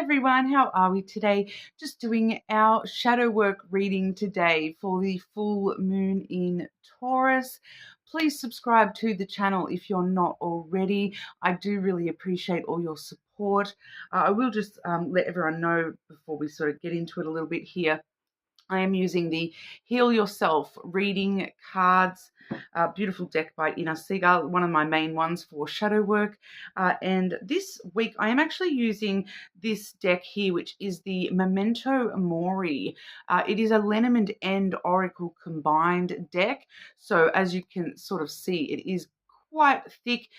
everyone, how are we today? Just doing our shadow work reading today for the full moon in Taurus. Please subscribe to the channel if you're not already. I do really appreciate all your support. I will just let everyone know before we sort of get into it a little bit here. I am using the Heal Yourself reading cards, beautiful deck by Ina Seagull, one of my main ones for shadow work. And this week I am actually using this deck here, which is the Memento Mori. It is a Lenormand and Oracle combined deck. So as you can sort of see, it is quite thick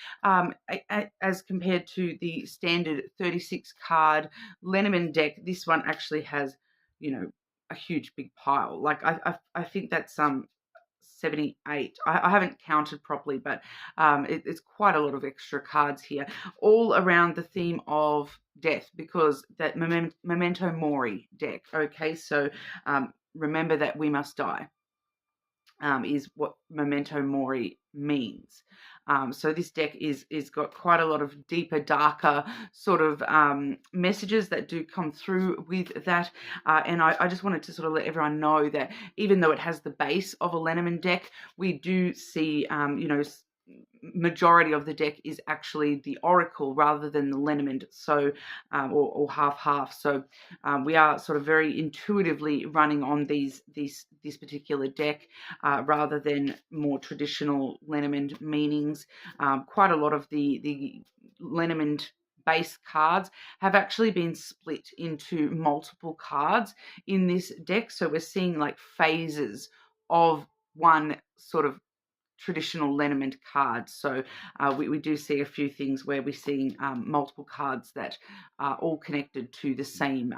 as compared to the standard 36 card Lenormand deck. This one actually has, a huge big pile. Like I think that's 78. I haven't counted properly, but it's quite a lot of extra cards here, all around the theme of death, because that Memento Mori deck. Okay, so remember that we must die. Is what Memento Mori means. So this deck is got quite a lot of deeper, darker sort of messages that do come through with that. And I just wanted to sort of let everyone know that even though it has the base of a Lenormand deck, we do see, majority of the deck is actually the Oracle rather than the Lenormand, so or half. So we are sort of very intuitively running on this particular deck rather than more traditional Lenormand meanings. Quite a lot of the Lenormand base cards have actually been split into multiple cards in this deck, so we're seeing like phases of one sort of traditional Lenormand cards. So we do see a few things where we're seeing multiple cards that are all connected to the same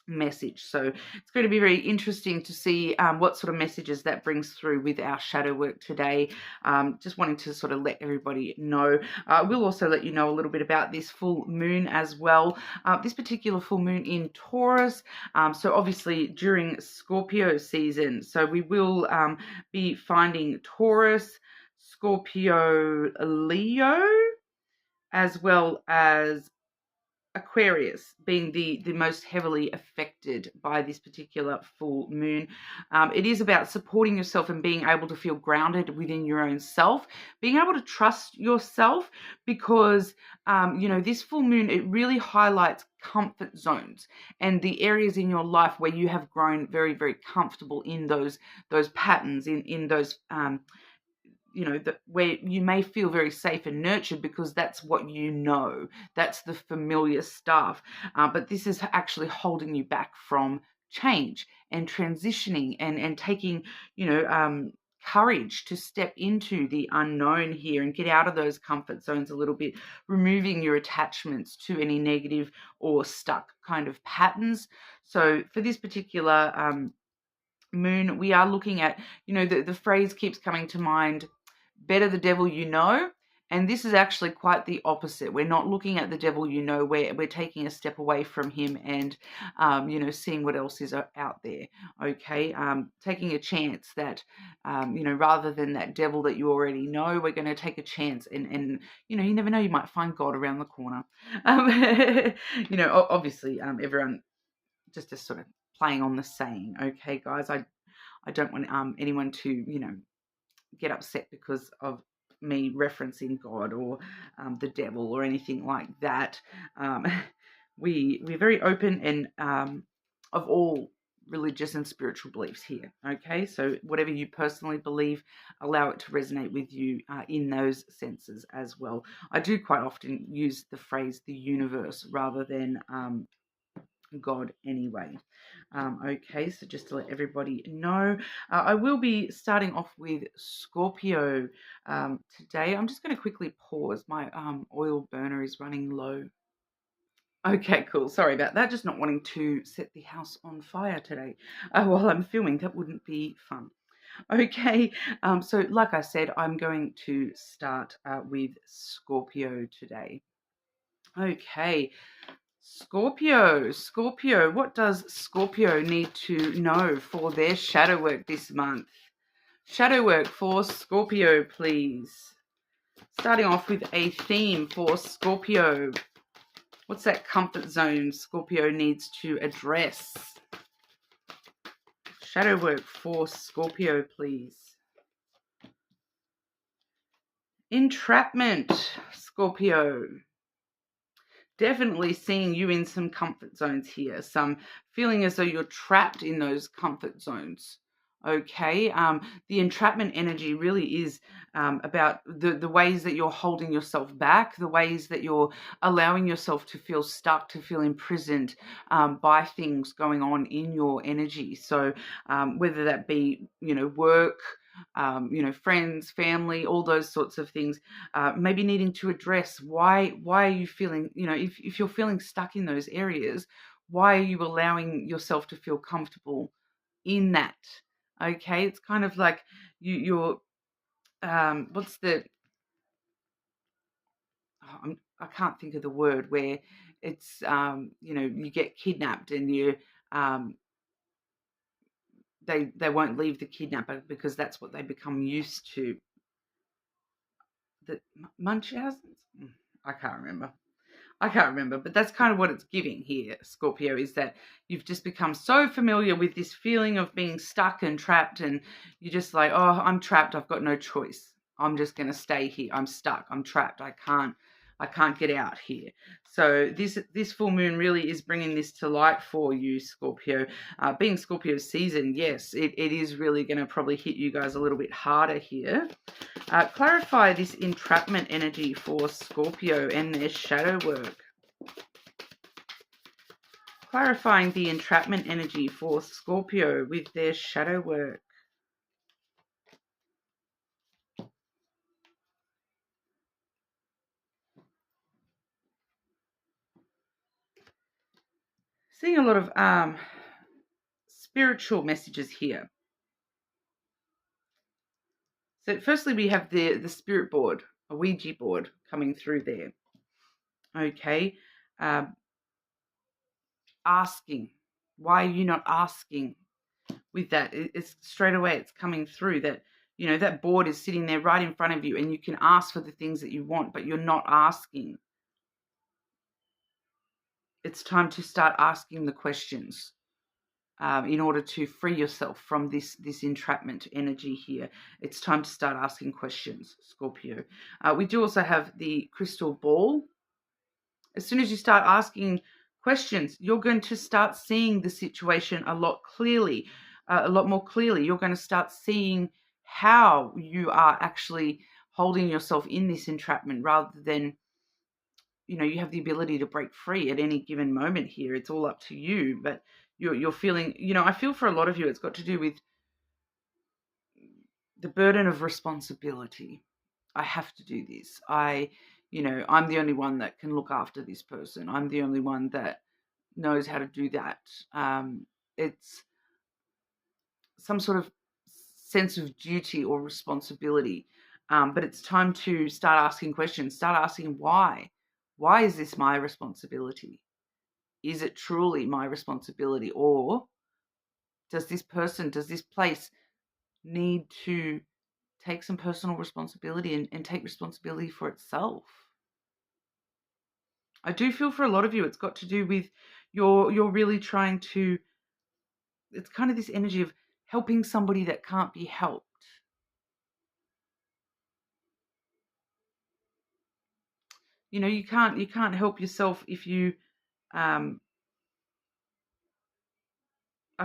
message. So it's going to be very interesting to see what sort of messages that brings through with our shadow work today. Just wanting to sort of let everybody know. We'll also let you know a little bit about this full moon as well. This particular full moon in Taurus, so obviously during Scorpio season, so we will be finding Taurus, Scorpio, Leo, as well as Aquarius being the most heavily affected by this particular full moon. It is about supporting yourself and being able to feel grounded within your own self, being able to trust yourself, because this full moon, it really highlights comfort zones and the areas in your life where you have grown very, very comfortable in those patterns, in those where you may feel very safe and nurtured because that's what that's the familiar stuff. But this is actually holding you back from change and transitioning and taking, courage to step into the unknown here and get out of those comfort zones a little bit, removing your attachments to any negative or stuck kind of patterns. So for this particular moon, we are looking at, the phrase keeps coming to mind, better the devil you know. And this is actually quite the opposite. We're not looking at the devil we're taking a step away from him and seeing what else is out there. Okay, taking a chance that rather than that devil that you already know, we're going to take a chance and you never know, you might find God around the corner. Obviously everyone just sort of playing on the saying. Okay, guys, I don't want anyone to get upset because of me referencing God or the devil or anything like that. We're very open and of all religious and spiritual beliefs here. Okay, so whatever you personally believe, allow it to resonate with you in those senses as well. I do quite often use the phrase the universe rather than God anyway. Okay, so just to let everybody know, I will be starting off with Scorpio today. I'm just going to quickly pause. My oil burner is running low. Okay, cool. Sorry about that. Just not wanting to set the house on fire today while I'm filming. That wouldn't be fun. Okay, so like I said, I'm going to start with Scorpio today. Okay. Scorpio, what does Scorpio need to know for their shadow work this month? Shadow work for Scorpio, please. Starting off with a theme for Scorpio. What's that comfort zone Scorpio needs to address? Shadow work for Scorpio, please. Entrapment, Scorpio. Definitely seeing you in some comfort zones here. Some feeling as though you're trapped in those comfort zones. Okay, the entrapment energy really is about the ways that you're holding yourself back, the ways that you're allowing yourself to feel stuck, to feel imprisoned by things going on in your energy. So whether that be, work, friends, family, all those sorts of things, maybe needing to address why are you feeling, if you're feeling stuck in those areas, why are you allowing yourself to feel comfortable in that? Okay, it's kind of like you're what's the I can't think of the word where it's you get kidnapped and you they won't leave the kidnapper because that's what they become used to. The Munchausen's? I can't remember, but that's kind of what it's giving here, Scorpio, is that you've just become so familiar with this feeling of being stuck and trapped, and you're just like, oh, I'm trapped. I've got no choice. I'm just going to stay here. I'm stuck. I'm trapped. I can't get out here. So this full moon really is bringing this to light for you, Scorpio. Being Scorpio season, yes, it is really going to probably hit you guys a little bit harder here. Clarify this entrapment energy for Scorpio and their shadow work. Clarifying the entrapment energy for Scorpio with their shadow work. Seeing a lot of spiritual messages here. So firstly, we have the spirit board, a Ouija board coming through there. Okay. Asking. Why are you not asking with that? It's straight away, it's coming through that, that board is sitting there right in front of you and you can ask for the things that you want, but you're not asking. It's time to start asking the questions in order to free yourself from this entrapment energy here. It's time to start asking questions, Scorpio. We do also have the crystal ball. As soon as you start asking questions, you're going to start seeing the situation a lot more clearly. You're going to start seeing how you are actually holding yourself in this entrapment rather than, you have the ability to break free at any given moment here. It's all up to you, but you're feeling, I feel for a lot of you, it's got to do with the burden of responsibility. I have to do this. I'm the only one that can look after this person. I'm the only one that knows how to do that. It's some sort of sense of duty or responsibility. But it's time to start asking questions. Start asking why. Why is this my responsibility? Is it truly my responsibility? Or does this place need to take some personal responsibility and take responsibility for itself? I do feel for a lot of you, it's got to do with you're really trying to, it's kind of this energy of helping somebody that can't be helped. You can't help yourself if you are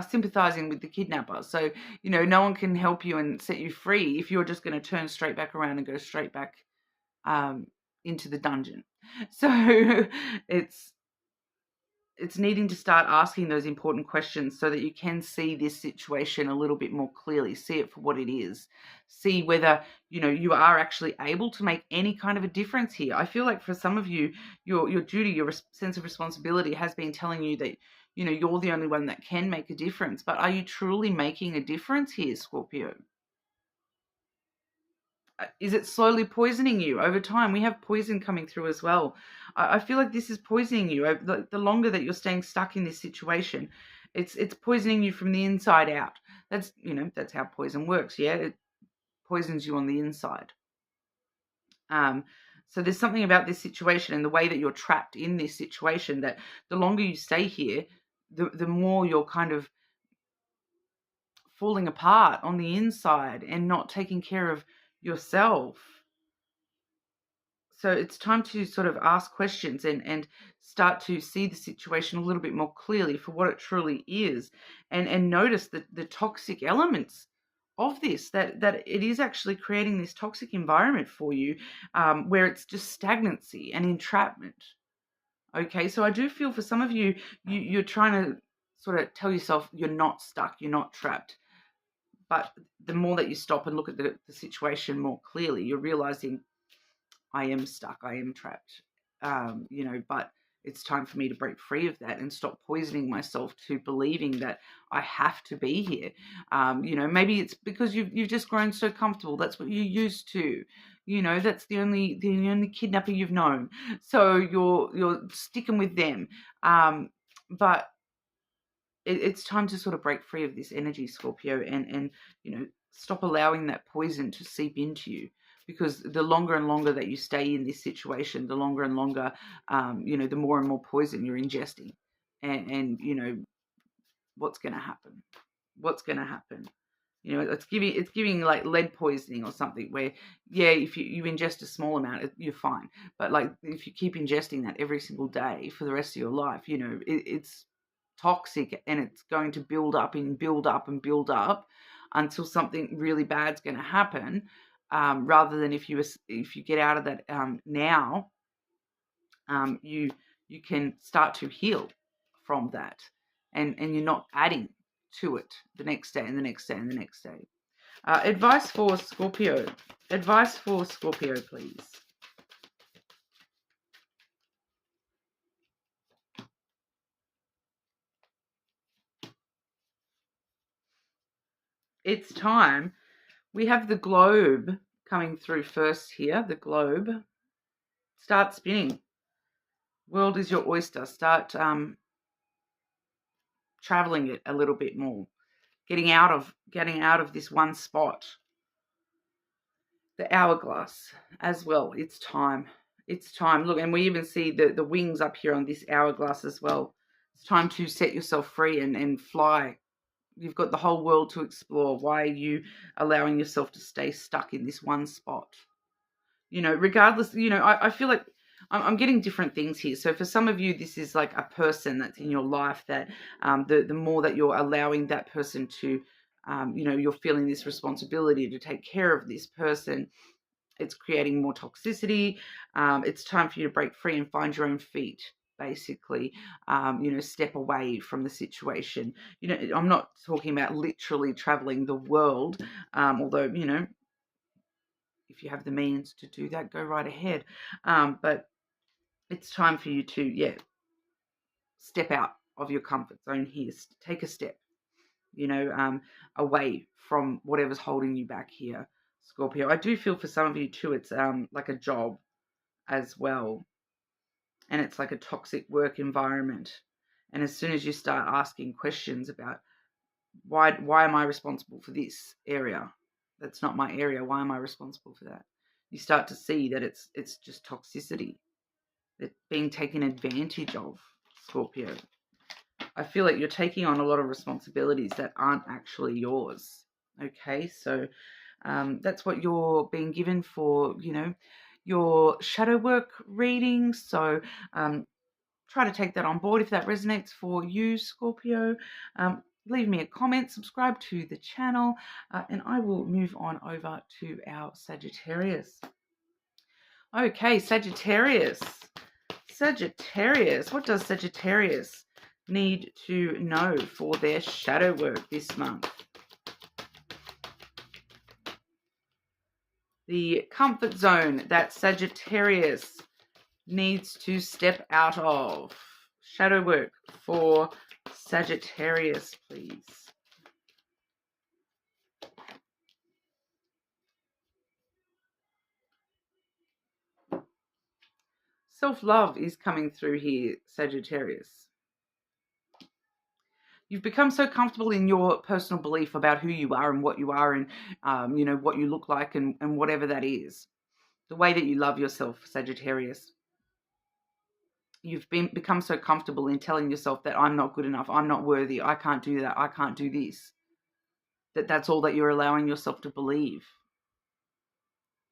sympathizing with the kidnapper. So, no one can help you and set you free if you're just going to turn straight back around and go straight back into the dungeon. So it's needing to start asking those important questions so that you can see this situation a little bit more clearly, see it for what it is, see whether, you are actually able to make any kind of a difference here. I feel like for some of you, your duty, your sense of responsibility has been telling you that, you're the only one that can make a difference. But are you truly making a difference here, Scorpio? Is it slowly poisoning you over time? We have poison coming through as well. I feel like this is poisoning you. The longer that you're staying stuck in this situation, it's poisoning you from the inside out. That's how poison works. Yeah, it poisons you on the inside. So there's something about this situation and the way that you're trapped in this situation that the longer you stay here, the more you're kind of falling apart on the inside and not taking care of yourself. So it's time to sort of ask questions and start to see the situation a little bit more clearly for what it truly is, and notice the toxic elements of this, that it is actually creating this toxic environment for you, where it's just stagnancy and entrapment. Okay, so I do feel for some of you, you're trying to sort of tell yourself you're not stuck, you're not trapped. But the more that you stop and look at the situation more clearly, you're realizing I am stuck, I am trapped, but it's time for me to break free of that and stop poisoning myself to believing that I have to be here. Maybe it's because you've just grown so comfortable. That's what you're used to. That's the only kidnapper you've known. So you're sticking with them. But it's time to sort of break free of this energy, Scorpio, and stop allowing that poison to seep into you. Because the longer and longer that you stay in this situation, the longer and longer, the more and more poison you're ingesting. And what's going to happen? What's going to happen? It's giving like lead poisoning or something where, yeah, if you ingest a small amount, you're fine. But like if you keep ingesting that every single day for the rest of your life, it's toxic, and it's going to build up and build up and build up until something really bad's going to happen. Rather than if you get out of that now, you can start to heal from that, and you're not adding to it the next day and the next day and the next day. Advice for Scorpio. Advice for Scorpio, please. It's time. We have the globe coming through first here. The globe. Start spinning. World is your oyster. Start traveling it a little bit more. Getting out of this one spot. The hourglass as well. It's time. It's time. Look, and we even see the wings up here on this hourglass as well. It's time to set yourself free and fly. You've got the whole world to explore. Why are you allowing yourself to stay stuck in this one spot? Regardless, I feel like I'm getting different things here. So for some of you, this is like a person that's in your life that the more that you're allowing that person to, you're feeling this responsibility to take care of this person. It's creating more toxicity. It's time for you to break free and find your own feet, basically. Step away from the situation. I'm not talking about literally traveling the world, although, if you have the means to do that, go right ahead. But it's time for you to, step out of your comfort zone here. Take a step, away from whatever's holding you back here, Scorpio. I do feel for some of you too, it's like a job as well. And it's like a toxic work environment. And as soon as you start asking questions about why am I responsible for this area? That's not my area. Why am I responsible for that? You start to see that it's just toxicity. It's being taken advantage of, Scorpio. I feel like you're taking on a lot of responsibilities that aren't actually yours. Okay, so that's what you're being given for, your shadow work reading. So try to take that on board if that resonates for you, Scorpio. Leave me a comment, subscribe to the channel, and I will move on over to our Sagittarius. Okay, Sagittarius. Sagittarius. What does Sagittarius need to know for their shadow work this month? The comfort zone that Sagittarius needs to step out of. Shadow work for Sagittarius, please. Self-love is coming through here, Sagittarius. You've become so comfortable in your personal belief about who you are and what you are and, what you look like and whatever that is. the way that you love yourself, Sagittarius. You've become so comfortable in telling yourself that I'm not good enough, I'm not worthy, I can't do that, I can't do this. That's all that you're allowing yourself to believe.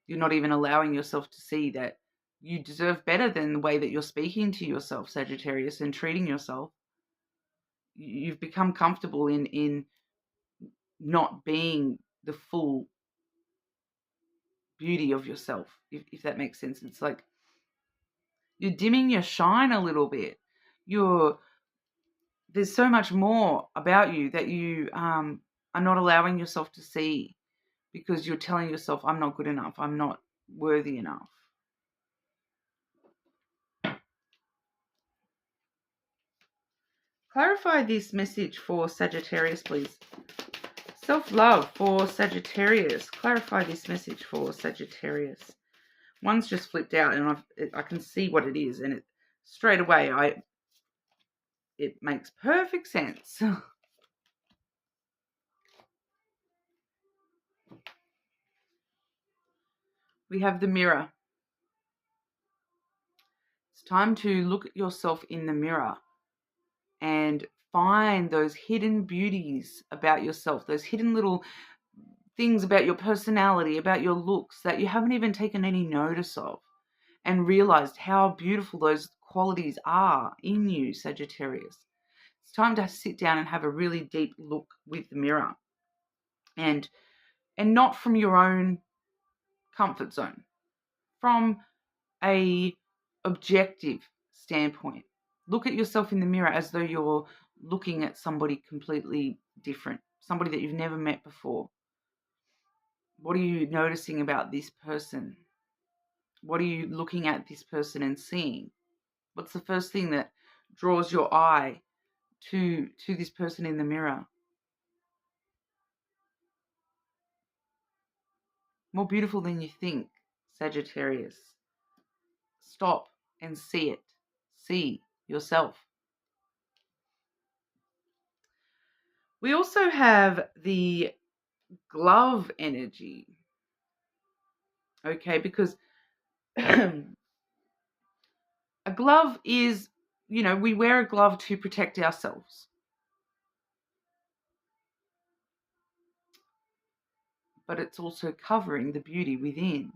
You're not even allowing yourself to see that you deserve better than the way that you're speaking to yourself, Sagittarius, and treating yourself. You've become comfortable in not being the full beauty of yourself, if that makes sense. It's like you're dimming your shine a little bit. There's so much more about you that you are not allowing yourself to see, because you're telling yourself, I'm not good enough, I'm not worthy enough. Clarify this message for Sagittarius, please. Self-love for Sagittarius. Clarify this message for Sagittarius. One's just flipped out, and I can see what it is, and it straight away it makes perfect sense. We have the mirror. It's time to look at yourself in the mirror and find those hidden beauties about yourself, those hidden little things about your personality, about your looks that you haven't even taken any notice of, and realized how beautiful those qualities are in you, Sagittarius. It's time to sit down and have a really deep look with the mirror, and not from your own comfort zone, from a objective standpoint. Look at yourself in the mirror as though you're looking at somebody completely different, somebody that you've never met before. What are you noticing about this person? What are you looking at this person and seeing? What's the first thing that draws your eye to this person in the mirror? More beautiful than you think, Sagittarius. Stop and see it. See yourself. We also have the glove energy. Okay, because a glove is, we wear a glove to protect ourselves. But it's also covering the beauty within.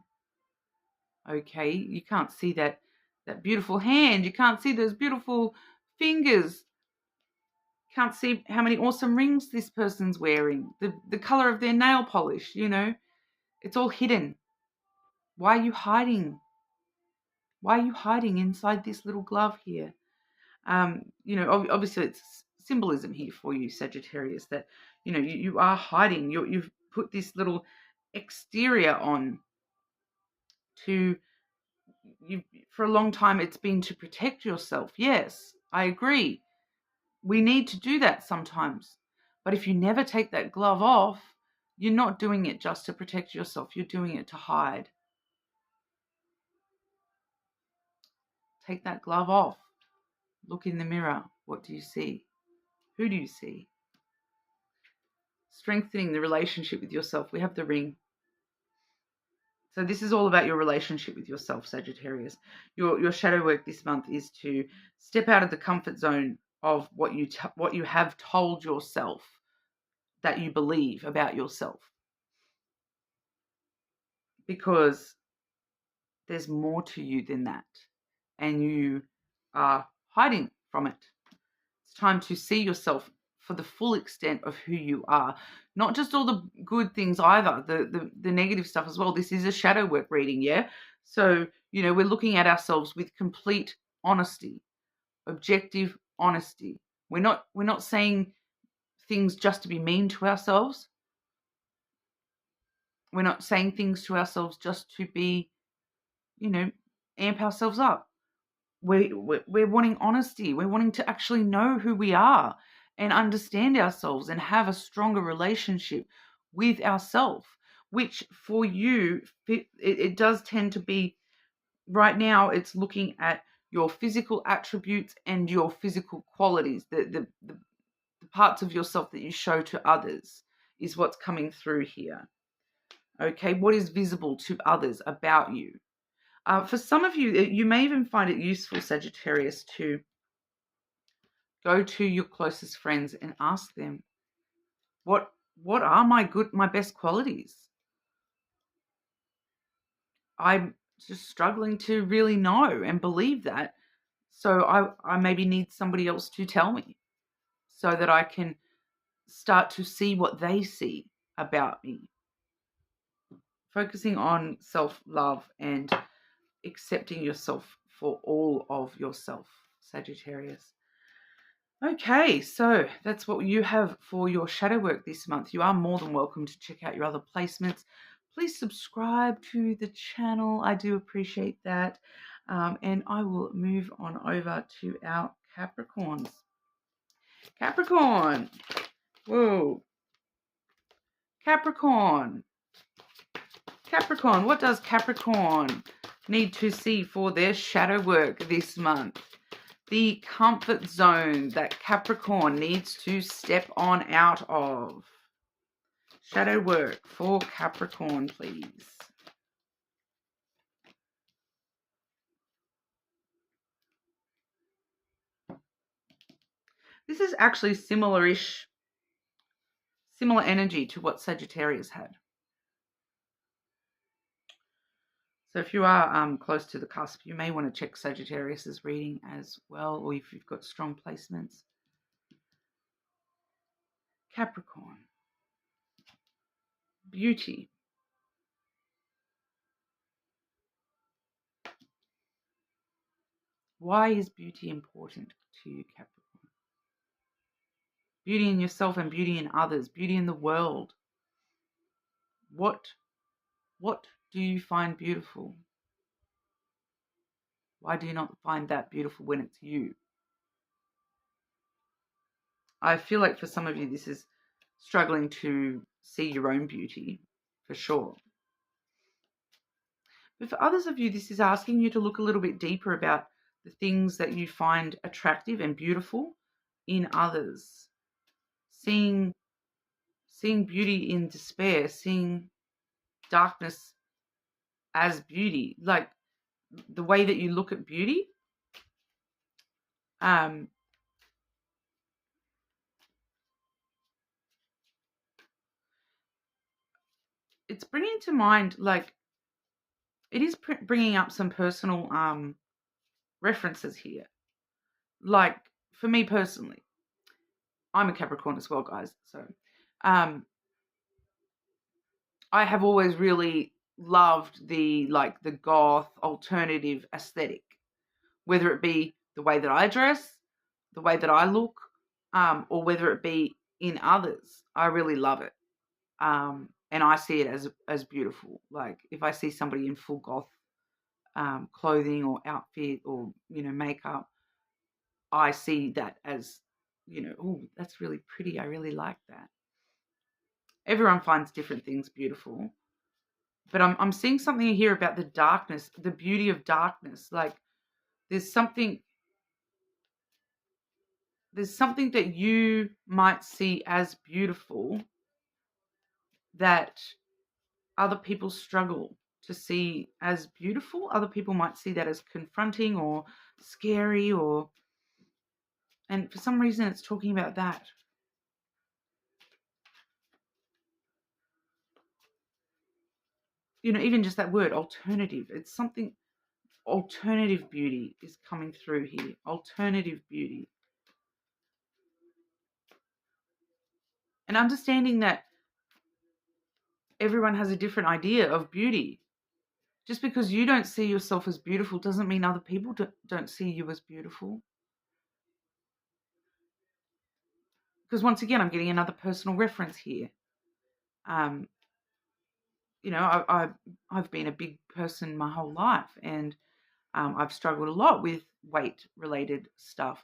Okay, you can't see that beautiful hand. You can't see those beautiful fingers. Can't see how many awesome rings this person's wearing. The color of their nail polish, It's all hidden. Why are you hiding? Why are you hiding inside this little glove here? Obviously it's symbolism here for you, Sagittarius, that, you are hiding. You've put this little exterior on for a long time. It's been to protect yourself. Yes, I agree. We need to do that sometimes. But if you never take that glove off, you're not doing it just to protect yourself. You're doing it to hide. Take that glove off. Look in the mirror. What do you see? Who do you see? Strengthening the relationship with yourself. We have the ring. So this is all about your relationship with yourself, Sagittarius. Your shadow work this month is to step out of the comfort zone of what you have told yourself that you believe about yourself. Because there's more to you than that, and you are hiding from it. It's time to see yourself for the full extent of who you are. Not just all the good things either, the negative stuff as well. This is a shadow work reading, yeah? So, we're looking at ourselves with complete honesty, objective honesty. We're not saying things just to be mean to ourselves. We're not saying things to ourselves just to be, amp ourselves up. We're wanting honesty. We're wanting to actually know who we are and understand ourselves and have a stronger relationship with ourselves, which for you, it does tend to be, right now, it's looking at your physical attributes and your physical qualities, the parts of yourself that you show to others is what's coming through here. Okay, what is visible to others about you? For some of you, you may even find it useful, Sagittarius, to go to your closest friends and ask them, what are my best qualities? I'm just struggling to really know and believe that. So I maybe need somebody else to tell me so that I can start to see what they see about me. Focusing on self-love and accepting yourself for all of yourself, Sagittarius. Okay, so that's what you have for your shadow work this month. You are more than welcome to check out your other placements. Please subscribe to the channel. I do appreciate that. And I will move on over to our Capricorns. Capricorn. Whoa. Capricorn. Capricorn. What does Capricorn need to see for their shadow work this month? The comfort zone that Capricorn needs to step on out of. Shadow work for Capricorn, please. This is actually similar energy to what Sagittarius had. So if you are close to the cusp, you may want to check Sagittarius's reading as well, or if you've got strong placements. Capricorn. Beauty. Why is beauty important to you, Capricorn? Beauty in yourself and beauty in others, beauty in the world. What do you find beautiful? Why do you not find that beautiful when it's you? I feel like for some of you, this is struggling to see your own beauty, for sure. But for others of you, this is asking you to look a little bit deeper about the things that you find attractive and beautiful in others. Seeing beauty in despair, seeing darkness as beauty, like the way that you look at beauty. It's bringing to mind, like, it is bringing up some personal references here. Like, for me personally, I'm a Capricorn as well, guys. So, I have always really loved the goth alternative aesthetic, whether it be the way that I dress, the way that I look, or whether it be in others. I really love it. And I see it as beautiful. Like, if I see somebody in full goth clothing or outfit or, makeup, I see that as, oh, that's really pretty. I really like that. Everyone finds different things beautiful. But I'm seeing something here about the darkness, the beauty of darkness. Like, there's something that you might see as beautiful that other people struggle to see as beautiful. Other people might see that as confronting or scary, and for some reason it's talking about that. Even just that word, alternative. It's something, alternative beauty is coming through here. Alternative beauty. And understanding that everyone has a different idea of beauty. Just because you don't see yourself as beautiful doesn't mean other people don't see you as beautiful. Because once again, I'm getting another personal reference here. I've been a big person my whole life, and I've struggled a lot with weight-related stuff,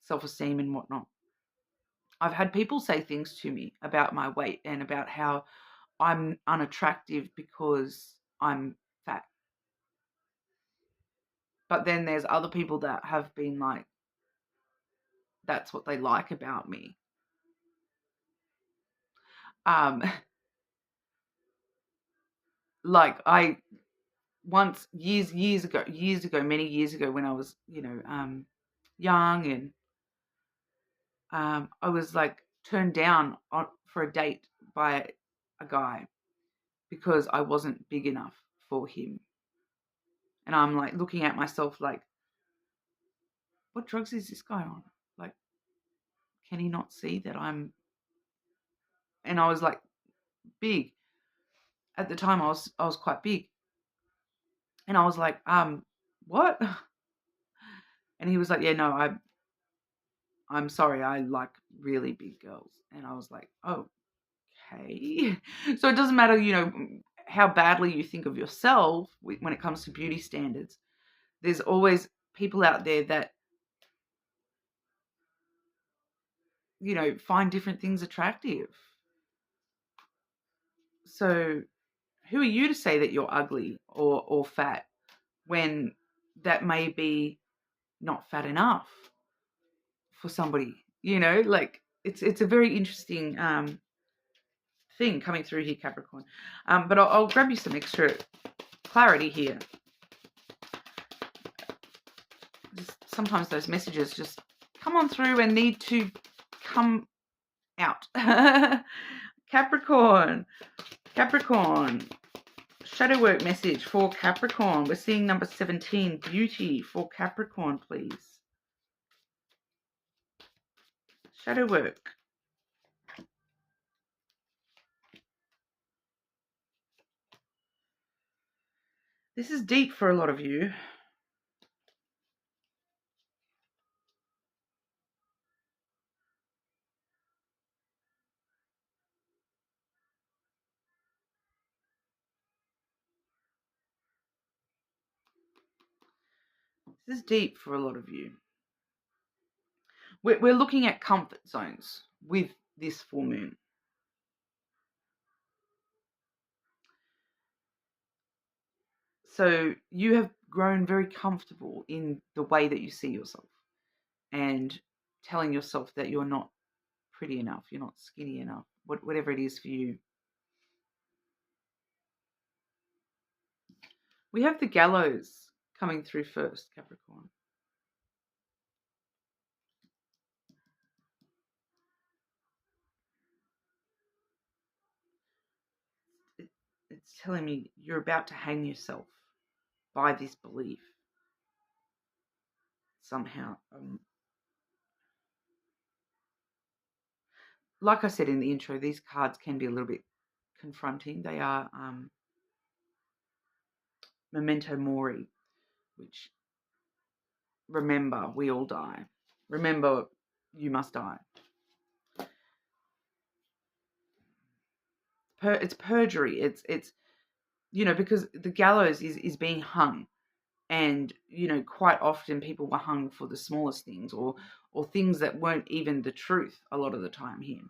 self-esteem and whatnot. I've had people say things to me about my weight and about how I'm unattractive because I'm fat. But then there's other people that have been like, that's what they like about me. Like, once years ago, many years ago, when I was, young, and I was like turned down for a date by a guy because I wasn't big enough for him. And I'm like looking at myself like, what drugs is this guy on? Like, can he not see that I'm, and I was like big. At the time I was quite big. And I was like, what? And he was like, yeah, no, I'm sorry, I like really big girls. And I was like, okay. So it doesn't matter, how badly you think of yourself when it comes to beauty standards. There's always people out there that, find different things attractive. So who are you to say that you're ugly or fat when that may be not fat enough for somebody? Like it's a very interesting thing coming through here, Capricorn. But I'll grab you some extra clarity here. Sometimes those messages just come on through and need to come out. Capricorn, shadow work message for Capricorn. We're seeing number 17, beauty for Capricorn, please. Shadow work. This is deep for a lot of you. This is deep for a lot of you. We're looking at comfort zones with this full moon. So you have grown very comfortable in the way that you see yourself and telling yourself that you're not pretty enough, you're not skinny enough, whatever it is for you. We have the gallows coming through first, Capricorn. It's telling me you're about to hang yourself by this belief somehow. Like I said in the intro, these cards can be a little bit confronting. They are memento mori, which, remember, we all die. Remember, you must die. It's perjury. It's because the gallows is being hung, and quite often people were hung for the smallest things or things that weren't even the truth a lot of the time here.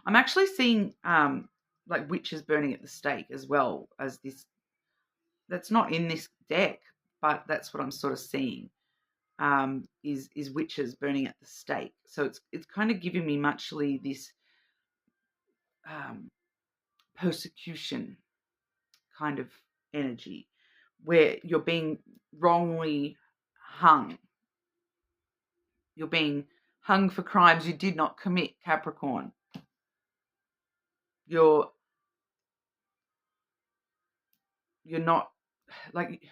I'm actually seeing like witches burning at the stake as well as this. That's not in this deck, but that's what I'm sort of seeing. Is witches burning at the stake. So it's kind of giving me muchly this persecution kind of energy where you're being wrongly hung. You're being hung for crimes you did not commit, Capricorn. You're not like,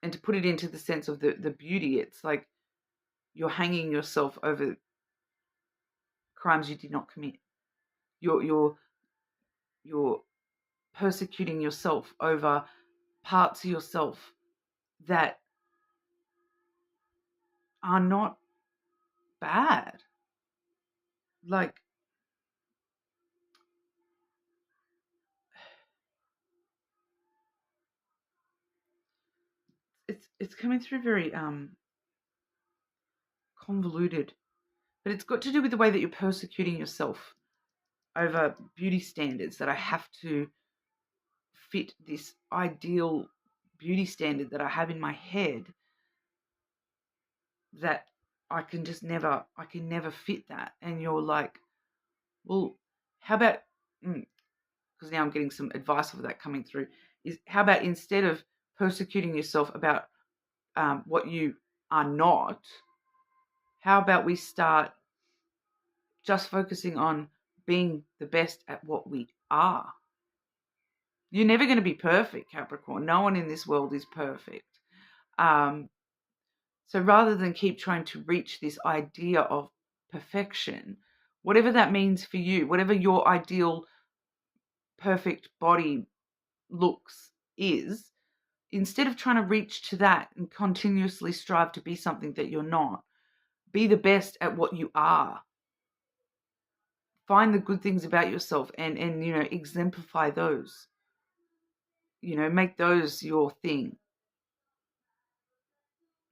and to put it into the sense of the beauty, it's like you're hanging yourself over crimes you did not commit. You're persecuting yourself over parts of yourself that are not bad. Like, it's coming through very convoluted, but it's got to do with the way that you're persecuting yourself over beauty standards that I have to fit this ideal beauty standard that I have in my head, that I can never fit that. And you're like, well, how about, because now I'm getting some advice of that coming through, is how about instead of persecuting yourself about what you are not, how about we start just focusing on being the best at what we are? You're never going to be perfect, Capricorn. No one in this world is perfect. So rather than keep trying to reach this idea of perfection, whatever that means for you, whatever your ideal perfect body looks is, instead of trying to reach to that and continuously strive to be something that you're not, be the best at what you are. Find the good things about yourself and exemplify those. Make those your thing.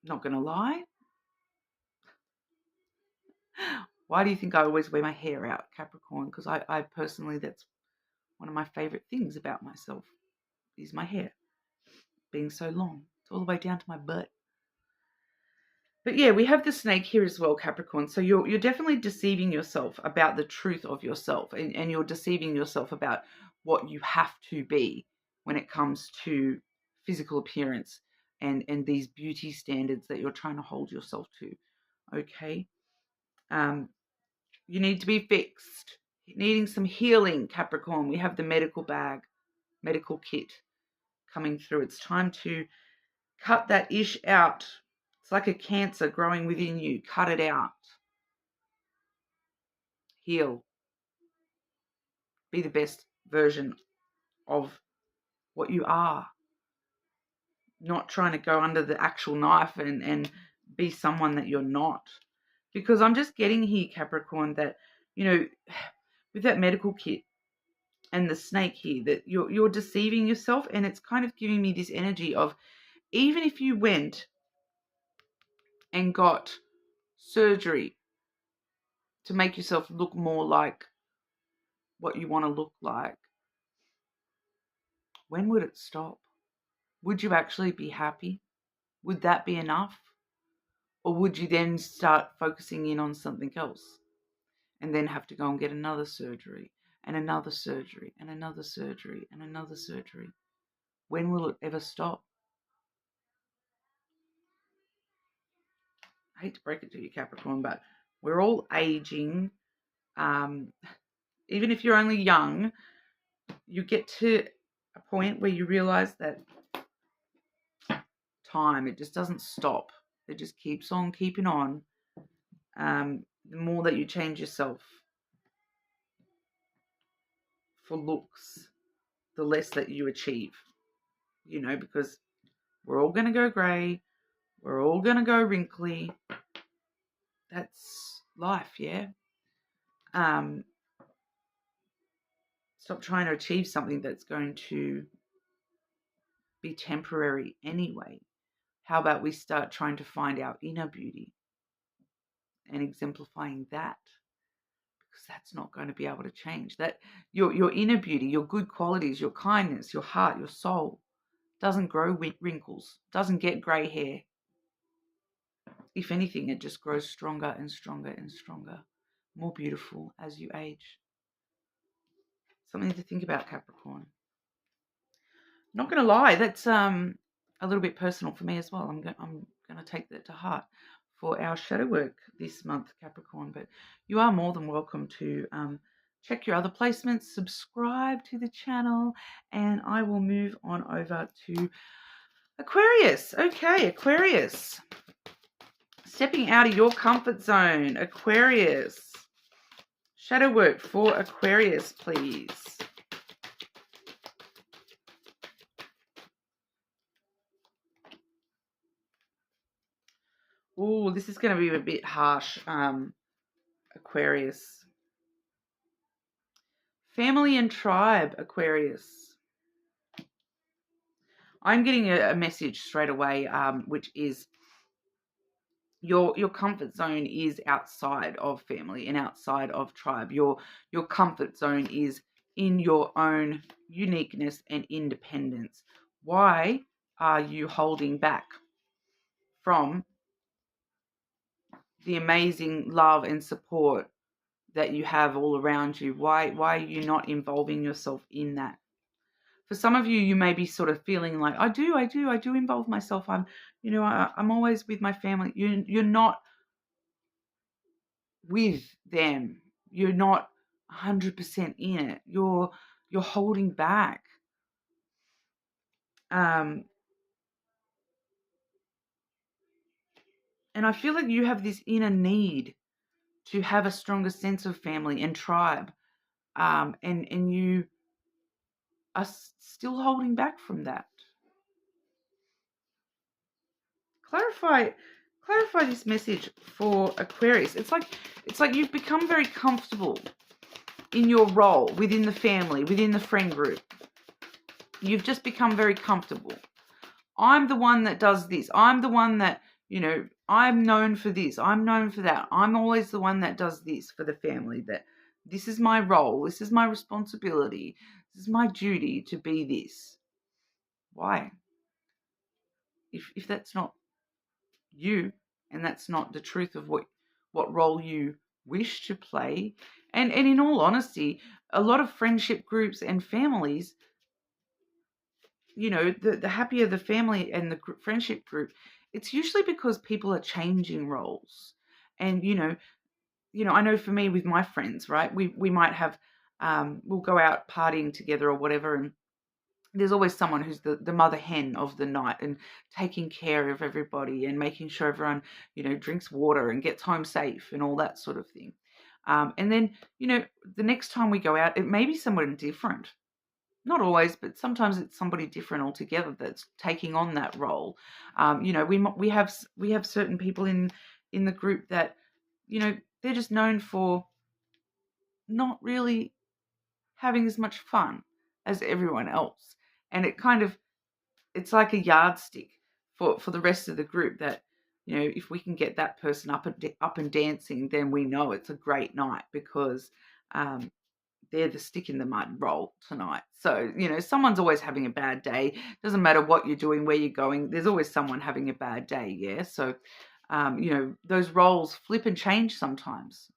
Not going to lie. Why do you think I always wear my hair out, Capricorn? Because I personally, that's one of my favorite things about myself is my hair being so long. It's all the way down to my butt. But yeah, we have the snake here as well, Capricorn. So you're definitely deceiving yourself about the truth of yourself, and you're deceiving yourself about what you have to be when it comes to physical appearance and these beauty standards that you're trying to hold yourself to. Okay. You need to be fixed. Needing some healing, Capricorn. We have the medical bag, medical kit coming through. It's time to cut that ish out. It's like a cancer growing within you. Cut it out. Heal. Be the best version of what you are. Not trying to go under the actual knife and be someone that you're not. Because I'm just getting here, Capricorn, that, with that medical kit and the snake here, that you're deceiving yourself, and it's kind of giving me this energy of, even if you went and got surgery to make yourself look more like what you want to look like, when would it stop? Would you actually be happy? Would that be enough? Or would you then start focusing in on something else and then have to go and get another surgery and another surgery and another surgery and another surgery? When will it ever stop? I hate to break it to you, Capricorn, but we're all aging. Even if you're only young, you get to a point where you realize that time, it just doesn't stop. It just keeps on keeping on. The more that you change yourself for looks, the less that you achieve, because we're all going to go grey. We're all going to go wrinkly. That's life, yeah? Stop trying to achieve something that's going to be temporary anyway. How about we start trying to find our inner beauty and exemplifying that? Because that's not going to be able to change. That your inner beauty, your good qualities, your kindness, your heart, your soul doesn't grow wrinkles, doesn't get grey hair. If anything, it just grows stronger and stronger and stronger, more beautiful as you age. Something to think about, Capricorn. Not going to lie, that's a little bit personal for me as well. I'm going to take that to heart for our shadow work this month, Capricorn. But you are more than welcome to check your other placements, subscribe to the channel, and I will move on over to Aquarius. Okay, Aquarius. Stepping out of your comfort zone, Aquarius. Shadow work for Aquarius, please. Oh, this is going to be a bit harsh, Aquarius. Family and tribe, Aquarius. I'm getting a message straight away, which is your comfort zone is outside of family and outside of tribe. Your comfort zone is in your own uniqueness and independence. Why are you holding back from the amazing love and support that you have all around you? Why are you not involving yourself in that? For some of you, you may be sort of feeling like, I do involve myself. I'm always with my family. You're not with them. You're not 100% in it. You're holding back. And I feel like you have this inner need to have a stronger sense of family and tribe. And you are still holding back from that. Clarify this message for Aquarius. It's like you've become very comfortable in your role within the family, within the friend group. You've just become very comfortable. I'm the one that does this. I'm the one that, I'm known for this. I'm known for that. I'm always the one that does this for the family. That this is my role. This is my responsibility. This is my duty to be this. Why? If that's not you, and that's not the truth of what role you wish to play, and in all honesty, a lot of friendship groups and families, the happier the family and the friendship group, it's usually because people are changing roles. And I know for me with my friends, right, we might have we'll go out partying together or whatever, and there's always someone who's the mother hen of the night and taking care of everybody and making sure everyone, drinks water and gets home safe and all that sort of thing. And then, the next time we go out, it may be someone different. Not always, but sometimes it's somebody different altogether that's taking on that role. We have certain people in the group that, they're just known for not really having as much fun as everyone else. And it's like a yardstick for the rest of the group that, if we can get that person up and dancing, then we know it's a great night because they're the stick in the mud role tonight. So, someone's always having a bad day. Doesn't matter what you're doing, where you're going, there's always someone having a bad day, yeah? So, those roles flip and change sometimes.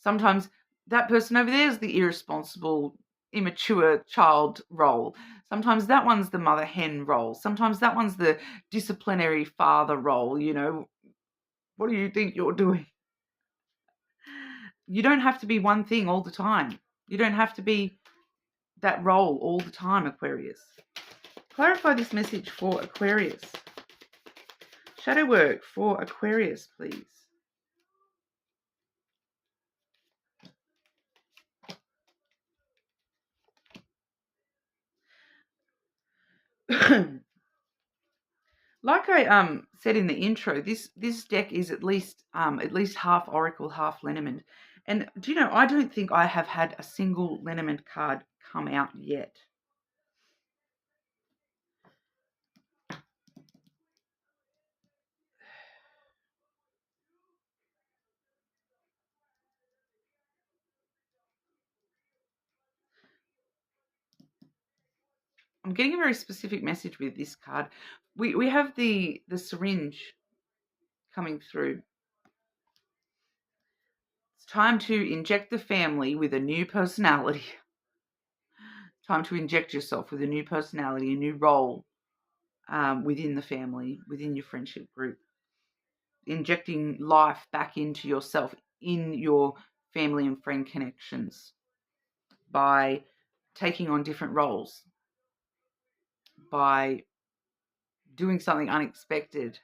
Sometimes that person over there is the irresponsible, immature child role. Sometimes that one's the mother hen role. Sometimes that one's the disciplinary father role. What do you think you're doing? You don't have to be one thing all the time. You don't have to be that role all the time, Aquarius. Clarify this message for Aquarius. Shadow work for Aquarius, please. Like I said in the intro, this deck is at least half Oracle, half Lenormand. And do you know, I don't think I have had a single Lenormand card come out yet. I'm getting a very specific message with this card. We have the syringe coming through. It's time to inject the family with a new personality. Time to inject yourself with a new personality, a new role within the family, within your friendship group. Injecting life back into yourself in your family and friend connections by taking on different roles, by doing something unexpected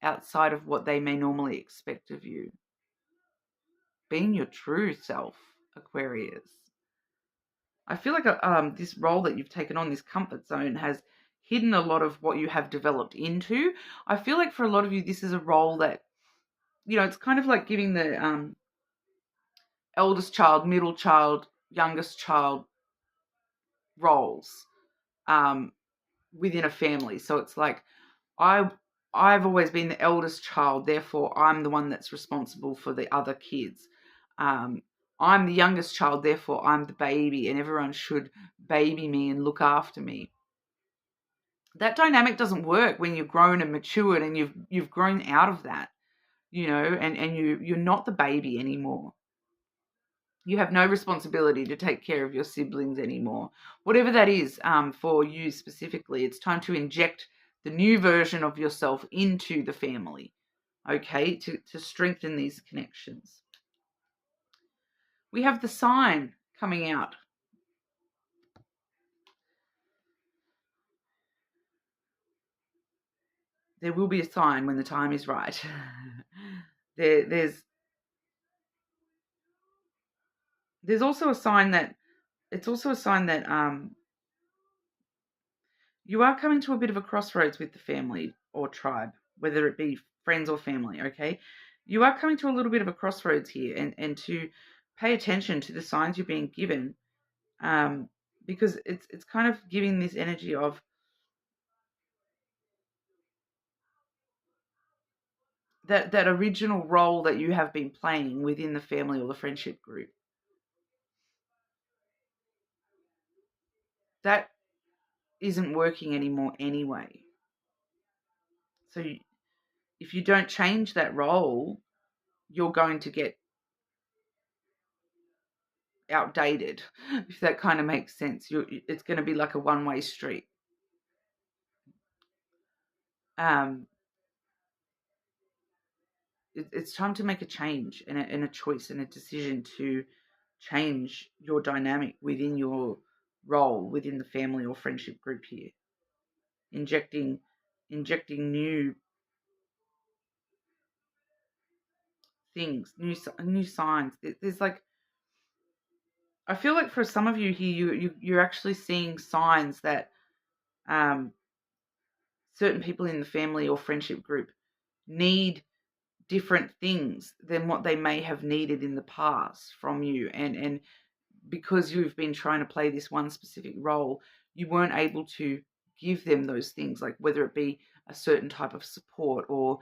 outside of what they may normally expect of you. Being your true self, Aquarius. I feel like this role that you've taken on, this comfort zone, has hidden a lot of what you have developed into. I feel like for a lot of you, this is a role that, it's kind of like giving the eldest child, middle child, youngest child roles within a family. So it's like, I've always been the eldest child, therefore I'm the one that's responsible for the other kids. I'm the youngest child, therefore I'm the baby, and everyone should baby me and look after me. That dynamic doesn't work when you've grown and matured and you've grown out of that, and you're not the baby anymore. You have no responsibility to take care of your siblings anymore. Whatever that is for you specifically, it's time to inject the new version of yourself into the family, okay, to strengthen these connections. We have the sign coming out. There will be a sign when the time is right. There's also a sign that you are coming to a bit of a crossroads with the family or tribe, whether it be friends or family, okay? You are coming to a little bit of a crossroads here, and to pay attention to the signs you're being given, because it's kind of giving this energy of that original role that you have been playing within the family or the friendship group. That isn't working anymore anyway. So if you don't change that role, you're going to get outdated, if that kind of makes sense. It's going to be like a one-way street. It's time to make a change and a choice and a decision to change your dynamic within your role within the family or friendship group here. Injecting new things, new signs. There's like, I feel like for some of you here, you're actually seeing signs that certain people in the family or friendship group need different things than what they may have needed in the past from you, and because you've been trying to play this one specific role, you weren't able to give them those things, like whether it be a certain type of support or,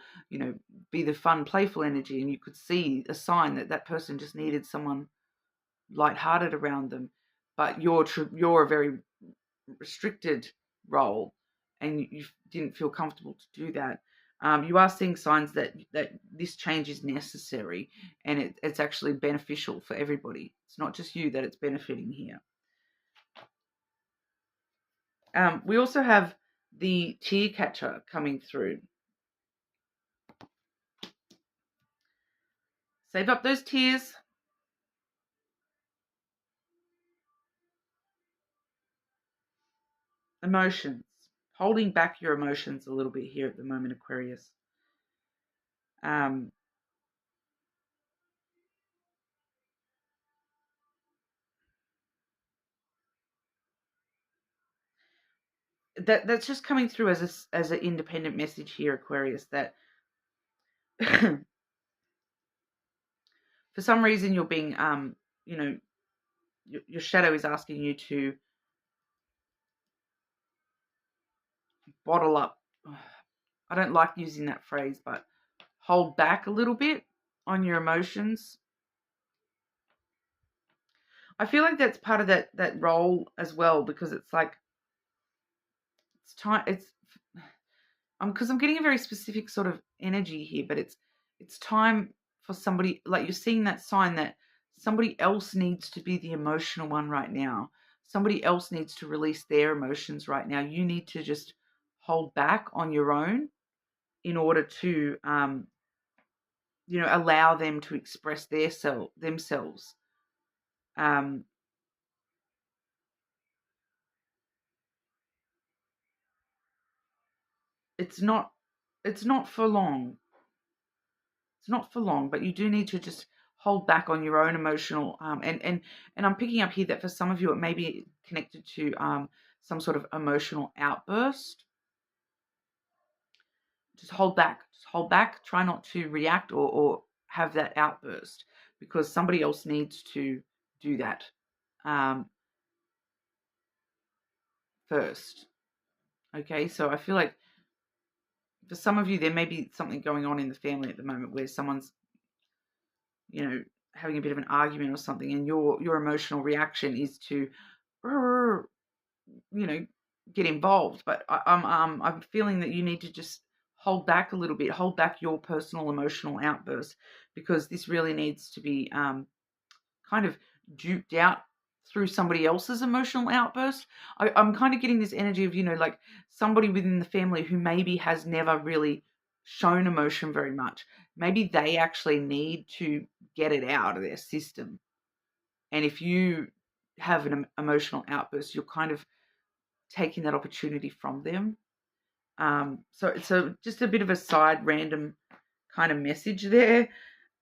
be the fun, playful energy, and you could see a sign that that person just needed someone lighthearted around them. But you're a very restricted role, and you didn't feel comfortable to do that. You are seeing signs that this change is necessary, and it's actually beneficial for everybody. It's not just you that it's benefiting here. We also have the tear catcher coming through. Save up those tears. Emotions. Holding back your emotions a little bit here at the moment, Aquarius. That's just coming through as an independent message here, Aquarius, that for some reason you're being your shadow is asking you to bottle up. I don't like using that phrase, but hold back a little bit on your emotions. I feel like that's part of that role as well, because it's like it's time. Because I'm getting a very specific sort of energy here, but it's time for somebody, like, you're seeing that sign that somebody else needs to be the emotional one right now. Somebody else needs to release their emotions right now. You need to just hold back on your own in order to allow them to express themselves. It's not for long. It's not for long, but you do need to just hold back on your own emotional and I'm picking up here that for some of you it may be connected to some sort of emotional outburst. Just hold back. Try not to react or have that outburst, because somebody else needs to do that first. Okay, so I feel like for some of you there may be something going on in the family at the moment where someone's having a bit of an argument or something, and your emotional reaction is to get involved. But I'm feeling that you need to just hold back a little bit, hold back your personal emotional outburst, because this really needs to be kind of duped out through somebody else's emotional outburst. I'm kind of getting this energy of, like somebody within the family who maybe has never really shown emotion very much. Maybe they actually need to get it out of their system. And if you have an emotional outburst, you're kind of taking that opportunity from them. So it's just a bit of a side random kind of message there.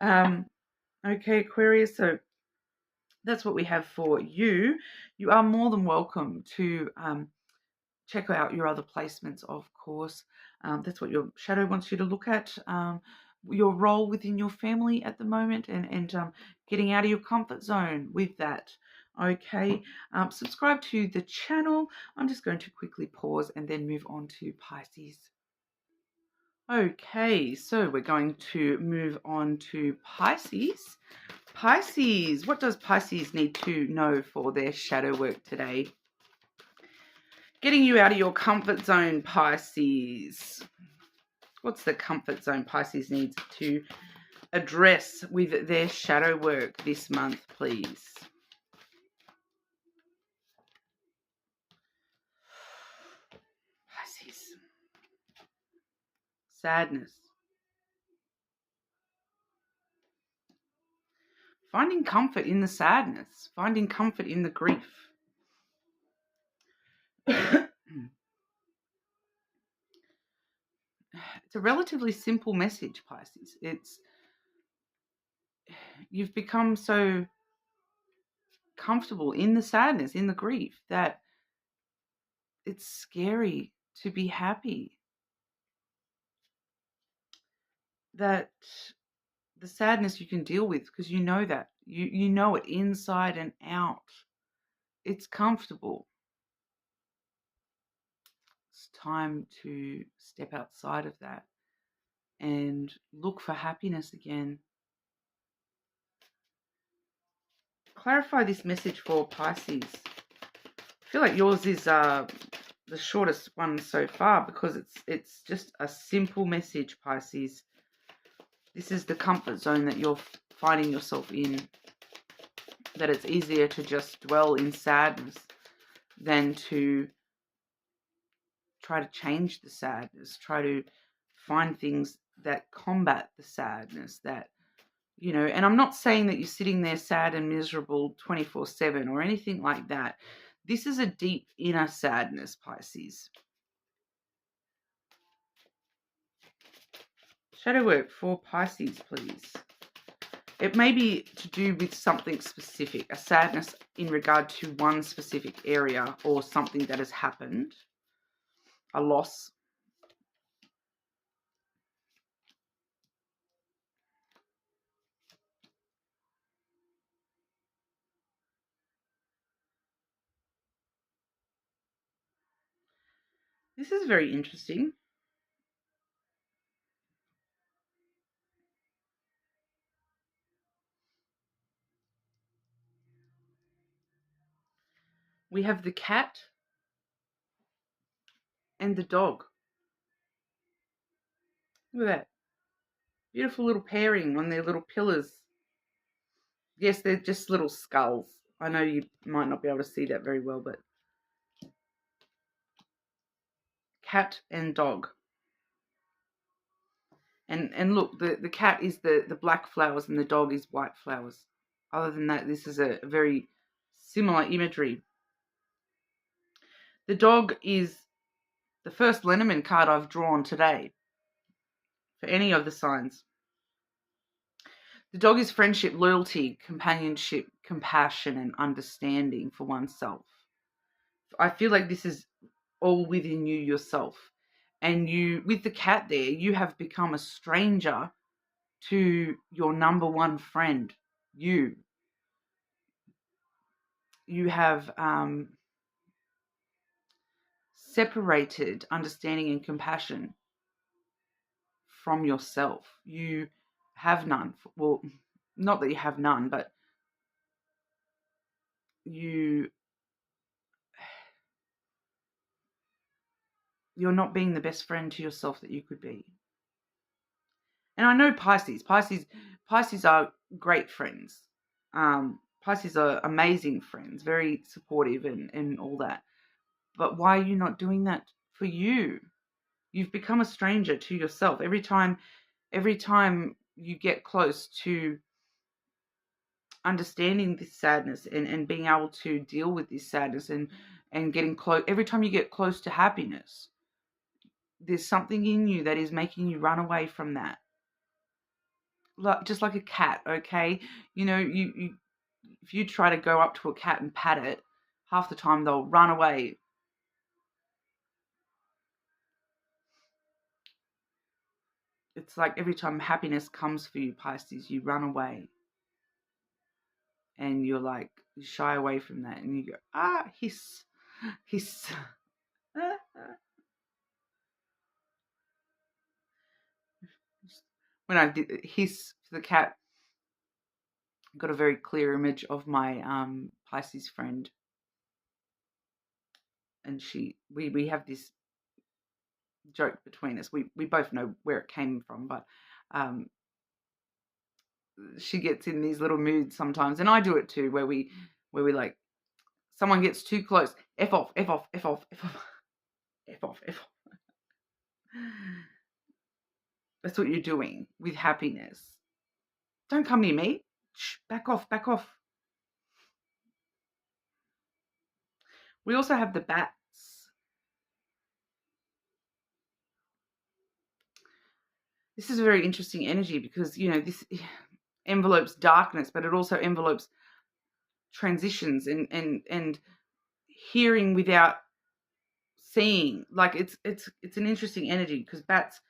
Okay, Aquarius, so that's what we have for you. You are more than welcome to check out your other placements, of course. That's what your shadow wants you to look at. Your role within your family at the moment, and getting out of your comfort zone with that. Okay, subscribe to the channel. I'm just going to quickly pause and then move on to Pisces. Okay, so we're going to move on to Pisces. Pisces, what does Pisces need to know for their shadow work today? Getting you out of your comfort zone, Pisces. What's the comfort zone Pisces needs to address with their shadow work this month, please? Pisces. Sadness. Finding comfort in the sadness. Finding comfort in the grief. It's a relatively simple message, Pisces. You've become so comfortable in the sadness, in the grief, that it's scary to be happy. That the sadness you can deal with because you know that. You know it inside and out. It's comfortable. It's time to step outside of that and look for happiness again. Clarify this message for Pisces. I feel like yours is the shortest one so far because it's just a simple message, Pisces. This is the comfort zone that you're finding yourself in. That it's easier to just dwell in sadness than to try to change the sadness, try to find things that combat the sadness, that, and I'm not saying that you're sitting there sad and miserable 24/7 or anything like that. This is a deep inner sadness, Pisces. Shadow work for Pisces, please. It may be to do with something specific, a sadness in regard to one specific area or something that has happened, a loss. This is very interesting. We have the cat and the dog. Look at that. Beautiful little pairing on their little pillars. Yes, they're just little skulls. I know you might not be able to see that very well, but cat and dog. And look, the cat is the black flowers and the dog is white flowers. Other than that, this is a very similar imagery. The dog is the first Lenormand card I've drawn today for any of the signs. The dog is friendship, loyalty, companionship, compassion, and understanding for oneself. I feel like this is all within you yourself. And you, with the cat there, you have become a stranger to your number one friend, you. You have separated understanding and compassion from yourself. You have none. Well, not that you have none, but you're not being the best friend to yourself that you could be. And I know Pisces are great friends. Pisces are amazing friends, very supportive and all that. But why are you not doing that for you? You've become a stranger to yourself. Every time you get close to understanding this sadness and being able to deal with this sadness and getting close, every time you get close to happiness, there's something in you that is making you run away from that. Just like a cat, okay? You know, you if you try to go up to a cat and pat it, half the time they'll run away. It's like every time happiness comes for you, Pisces, you run away. And you're like, you shy away from that. And you go, hiss. When I did hiss for the cat, I got a very clear image of my Pisces friend. And we have this joke between us. We both know where it came from, but she gets in these little moods sometimes, and I do it too, where we like, someone gets too close, F off, F off, F off, F off, F off, F off. That's what you're doing with happiness. Don't come near me. Shh, back off, back off. We also have the bats. This is a very interesting energy because, you know, this envelopes darkness, but it also envelopes transitions and hearing without seeing. Like it's an interesting energy because bats,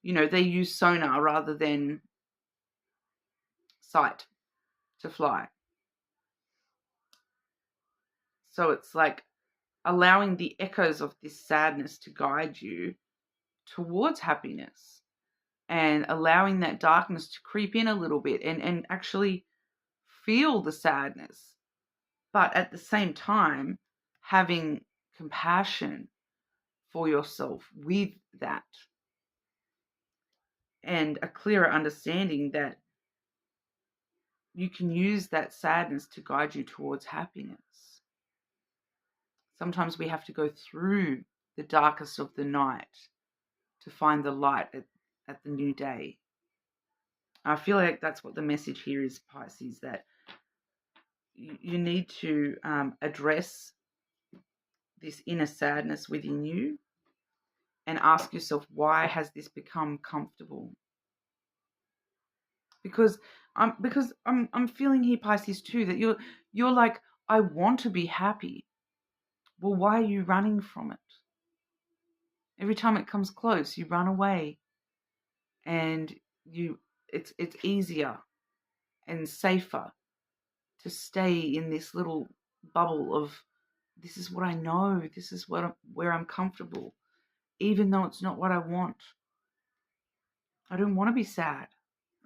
you know, they use sonar rather than sight to fly. So it's like allowing the echoes of this sadness to guide you towards happiness and allowing that darkness to creep in a little bit and actually feel the sadness, but at the same time having compassion for yourself with that and a clearer understanding that you can use that sadness to guide you towards happiness. Sometimes we have to go through the darkest of the night to find the light at the new day. I feel like that's what the message here is, Pisces, that you need to address this inner sadness within you and ask yourself, why has this become comfortable? Because I'm feeling here, Pisces, too, that you're like, I want to be happy. Well, why are you running from it? Every time it comes close, you run away, and it's easier and safer to stay in this little bubble of, this is what I know, this is where I'm comfortable, even though it's not what I want. I don't want to be sad.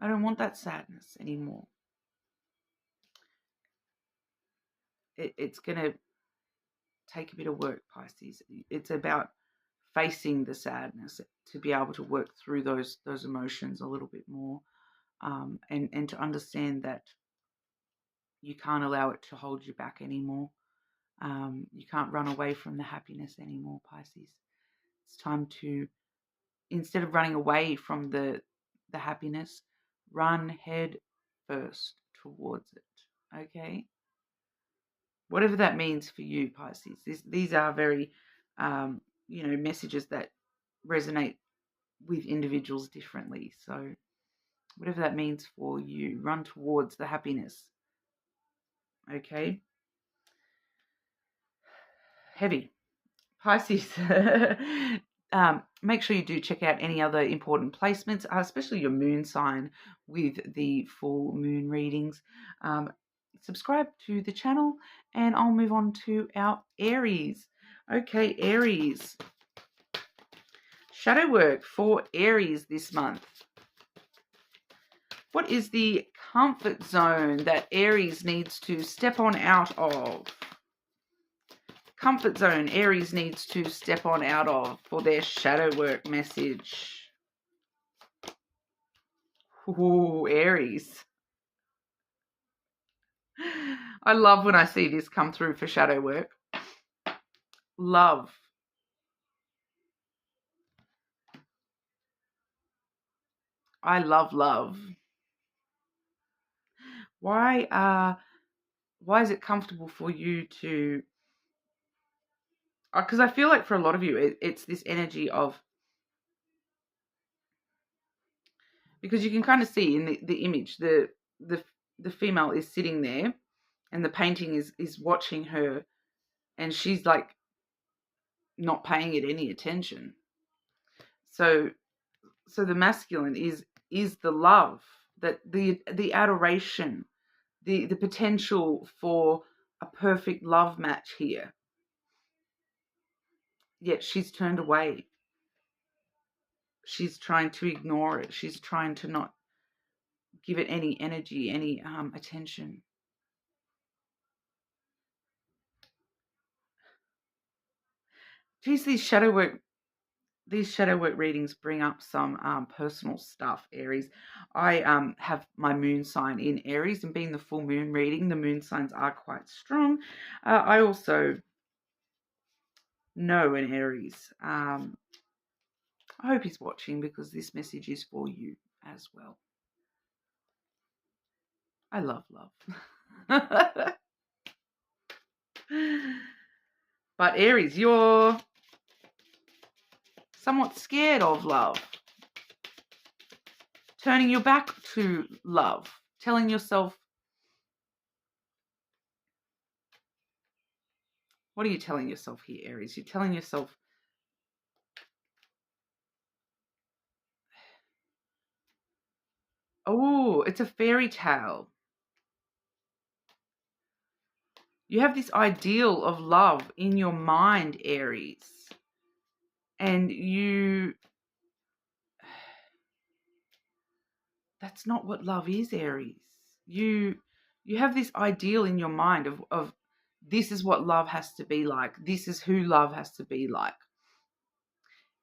I don't want that sadness anymore. It's going to take a bit of work, Pisces. It's about facing the sadness to be able to work through those emotions a little bit more, and to understand that you can't allow it to hold you back anymore. You can't run away from the happiness anymore, Pisces. It's time to, instead of running away from the happiness, run head first towards it. Okay? Whatever that means for you, Pisces. These are very, messages that resonate with individuals differently. So whatever that means for you, run towards the happiness. Okay? Heavy. Pisces. Make sure you do check out any other important placements, especially your moon sign with the full moon readings. Subscribe to the channel, and I'll move on to our Aries. Okay, Aries. Shadow work for Aries this month. What is the comfort zone that Aries needs to step on out of? Comfort zone Aries needs to step on out of for their shadow work message. Ooh, Aries. I love when I see this come through for shadow work. Love. I love love. Why is it comfortable for you to, because I feel like for a lot of you, it's this energy of, because you can kind of see in the image, the female is sitting there and the painting is watching her, and she's like not paying it any attention. So the masculine is the love, that the adoration, the potential for a perfect love match here. Yet she's turned away. She's trying to ignore it. She's trying to not give it any energy, any attention. Geez, these shadow work readings bring up some personal stuff, Aries. I have my moon sign in Aries, and being the full moon reading, the moon signs are quite strong. I also know an Aries. I hope he's watching, because this message is for you as well. I love love. But Aries, you're somewhat scared of love. Turning your back to love. Telling yourself, what are you telling yourself here, Aries? You're telling yourself, oh, it's a fairy tale. You have this ideal of love in your mind, Aries. And that's not what love is, Aries. You have this ideal in your mind of this is what love has to be like. This is who love has to be like.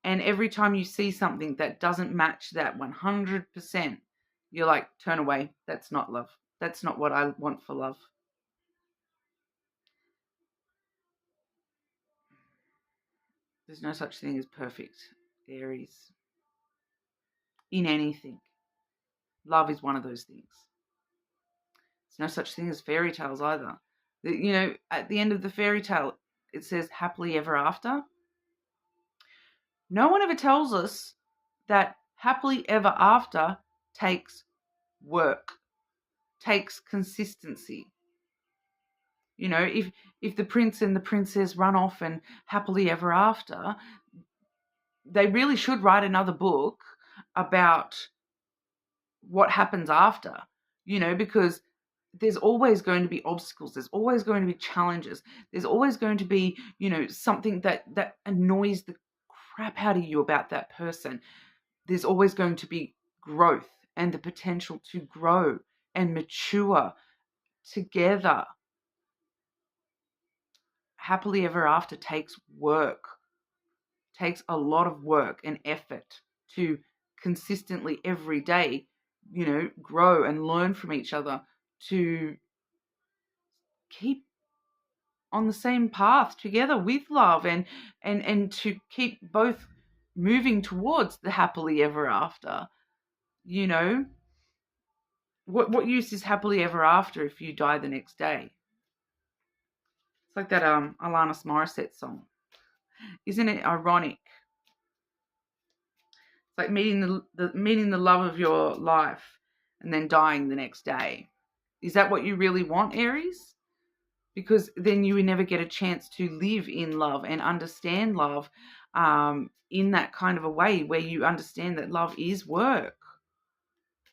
And every time you see something that doesn't match that 100%, you're like, turn away. That's not love. That's not what I want for love. There's no such thing as perfect, Aries. In anything. Love is one of those things. There's no such thing as fairy tales either. You know, at the end of the fairy tale, it says happily ever after. No one ever tells us that happily ever after takes work, takes consistency. You know, if the prince and the princess run off and happily ever after, they really should write another book about what happens after, you know, because there's always going to be obstacles. There's always going to be challenges. There's always going to be, you know, something that annoys the crap out of you about that person. There's always going to be growth and the potential to grow and mature together. Happily ever after takes work, takes a lot of work and effort to consistently every day, you know, grow and learn from each other to keep on the same path together with love and to keep both moving towards the happily ever after. You know, what use is happily ever after if you die the next day? It's like that Alanis Morissette song. Isn't it ironic? It's like meeting the love of your life and then dying the next day. Is that what you really want, Aries? Because then you would never get a chance to live in love and understand love in that kind of a way where you understand that love is work.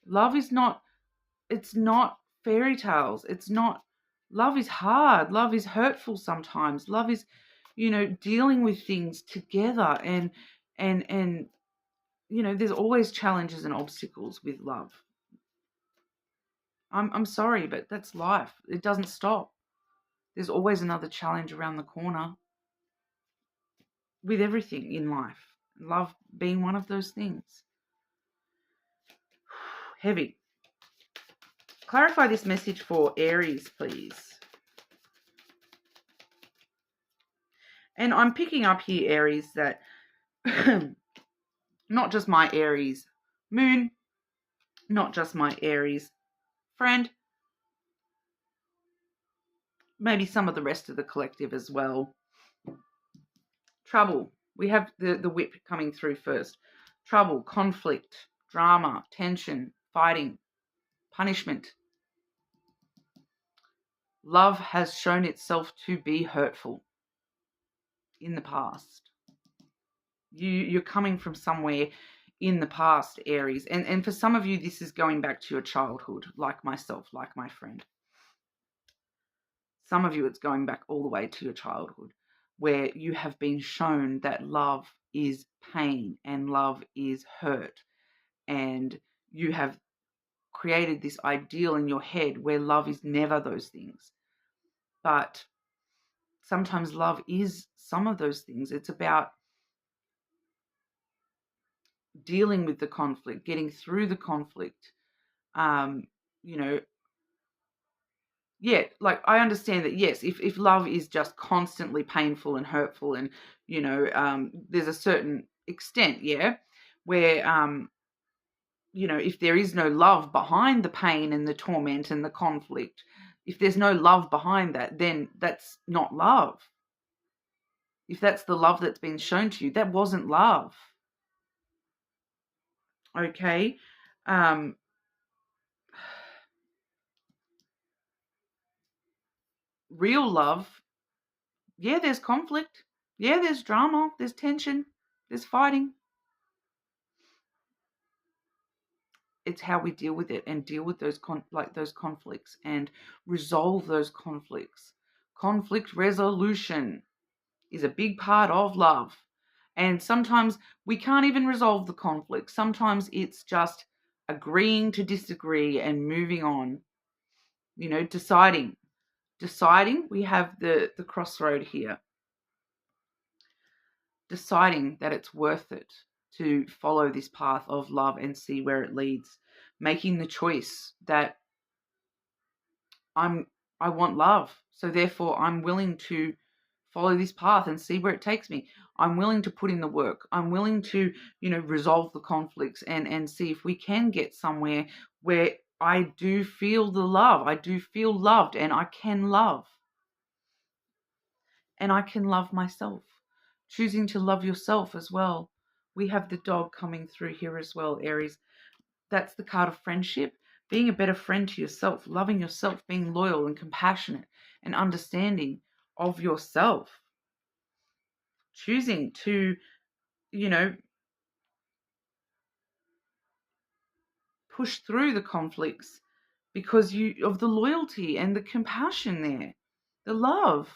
Love is not, it's not fairy tales. It's not, love is hard. Love is hurtful sometimes. Love is, you know, dealing with things together and you know, there's always challenges and obstacles with love. I'm sorry, but that's life. It doesn't stop. There's always another challenge around the corner with everything in life. Love being one of those things. Heavy. Clarify this message for Aries, please. And I'm picking up here, Aries, that not just my Aries moon, not just my Aries friend, maybe some of the rest of the collective as well. Trouble. We have the whip coming through first. Trouble, conflict, drama, tension, fighting, punishment. Love has shown itself to be hurtful in the past. You're coming from somewhere in the past, Aries. And for some of you, this is going back to your childhood, like myself, like my friend. Some of you, it's going back all the way to your childhood, where you have been shown that love is pain and love is hurt. And you have created this ideal in your head where love is never those things. But sometimes love is some of those things. It's about dealing with the conflict, getting through the conflict. Yeah, like I understand that, yes, if love is just constantly painful and hurtful and, there's a certain extent, yeah, where, if there is no love behind the pain and the torment and the conflict, if there's no love behind that, then that's not love. If that's the love that's been shown to you, that wasn't love. Okay? Real love, yeah, there's conflict. Yeah, there's drama, there's tension, there's fighting. It's how we deal with it and deal with those those conflicts and resolve those conflicts. Conflict resolution is a big part of love. And sometimes we can't even resolve the conflict. Sometimes it's just agreeing to disagree and moving on. Deciding. We have the crossroad here. Deciding that it's worth it to follow this path of love and see where it leads. Making the choice that I want love, so therefore I'm willing to follow this path and see where it takes me. I'm willing to put in the work. I'm willing to, resolve the conflicts and see if we can get somewhere where I do feel the love. I do feel loved and I can love. And I can love myself. Choosing to love yourself as well. We have the dog coming through here as well, Aries. That's the card of friendship. Being a better friend to yourself, loving yourself, being loyal and compassionate and understanding of yourself. Choosing to, push through the conflicts because of the loyalty and the compassion there. The love.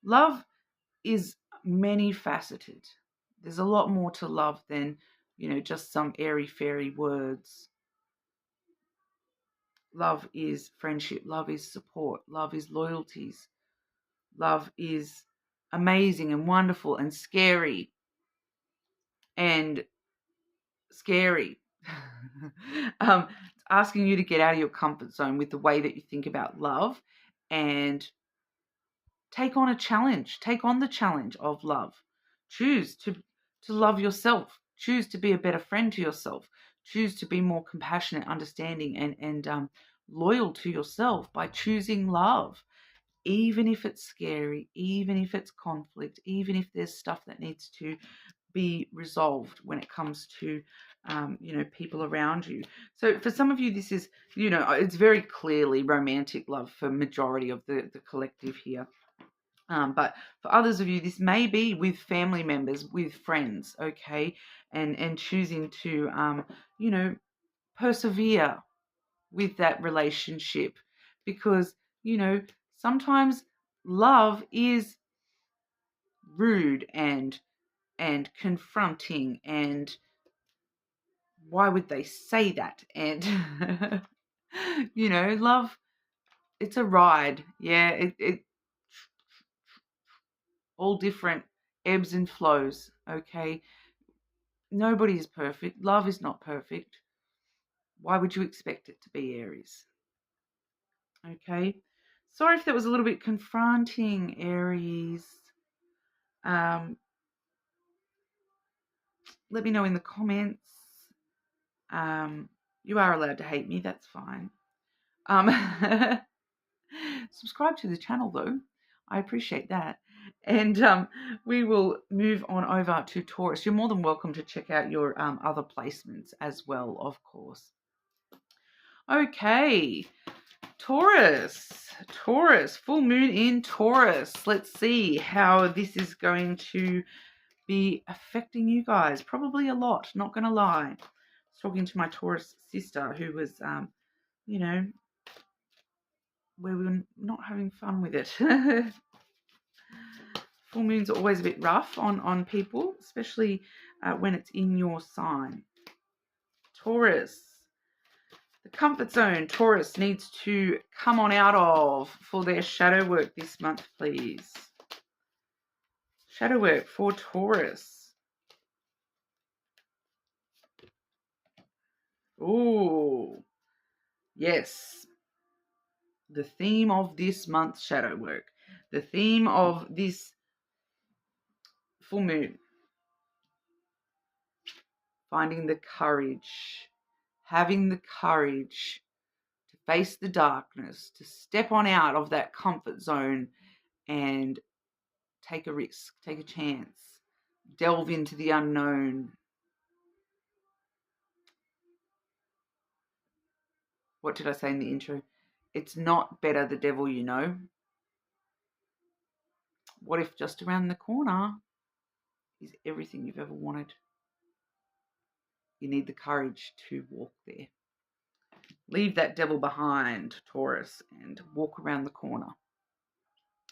Love is many faceted. There's a lot more to love than, just some airy-fairy words. Love is friendship. Love is support. Love is loyalties. Love is amazing and wonderful and scary. And scary. Asking you to get out of your comfort zone with the way that you think about love and take on a challenge. Take on the challenge of love. Choose to love yourself. Choose to be a better friend to yourself. Choose to be more compassionate, understanding, and loyal to yourself by choosing love. Even if it's scary, even if it's conflict, even if there's stuff that needs to be resolved when it comes to, people around you. So for some of you, this is, it's very clearly romantic love for majority of the collective here. But for others of you, this may be with family members, with friends, okay? And choosing to, persevere with that relationship because, sometimes love is rude and confronting and why would they say that? And, love, it's a ride. Yeah, it all different ebbs and flows, okay? Nobody is perfect. Love is not perfect. Why would you expect it to be, Aries? Okay? Sorry if that was a little bit confronting, Aries. Let me know in the comments. You are allowed to hate me, that's fine. Subscribe to the channel though, I appreciate that. And we will move on over to Taurus. You're more than welcome to check out your other placements as well, of course. Okay, Taurus, full moon in Taurus. Let's see how this is going to be affecting you guys. Probably a lot, not going to lie. I was talking to my Taurus sister who was, you know, where we were not having fun with it. Full moons are always a bit rough on people, especially when it's in your sign. Taurus. The comfort zone Taurus needs to come on out of for their shadow work this month, please. Shadow work for Taurus. Ooh, yes. The theme of this month's shadow work. The theme of this full moon. Finding the courage. Having the courage to face the darkness, to step on out of that comfort zone and take a risk, take a chance, delve into the unknown. What did I say in the intro? It's not better the devil you know. What if just around the corner is everything you've ever wanted? You need the courage to walk there. Leave that devil behind, Taurus, and walk around the corner.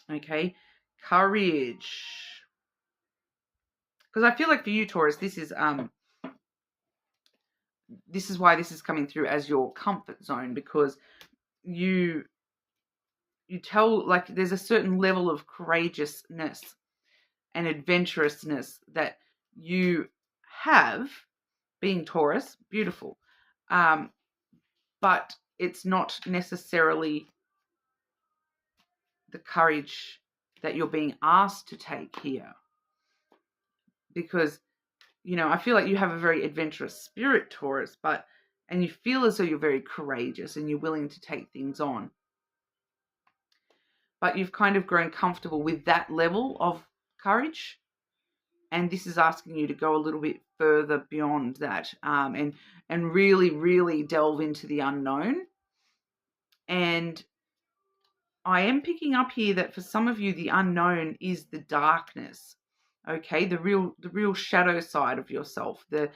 Okay? Courage. Because I feel like for you, Taurus, this is why this is coming through as your comfort zone, because you tell, like, there's a certain level of courageousness and adventurousness that you have being Taurus. Beautiful. But it's not necessarily the courage that you're being asked to take here, because, you know, I feel like you have a very adventurous spirit, Taurus, and you feel as though you're very courageous and you're willing to take things on. But you've kind of grown comfortable with that level of courage. And this is asking you to go a little bit further beyond that, and really, really delve into the unknown. And I am picking up here that for some of you, the unknown is the darkness. Okay, the real shadow side of yourself, the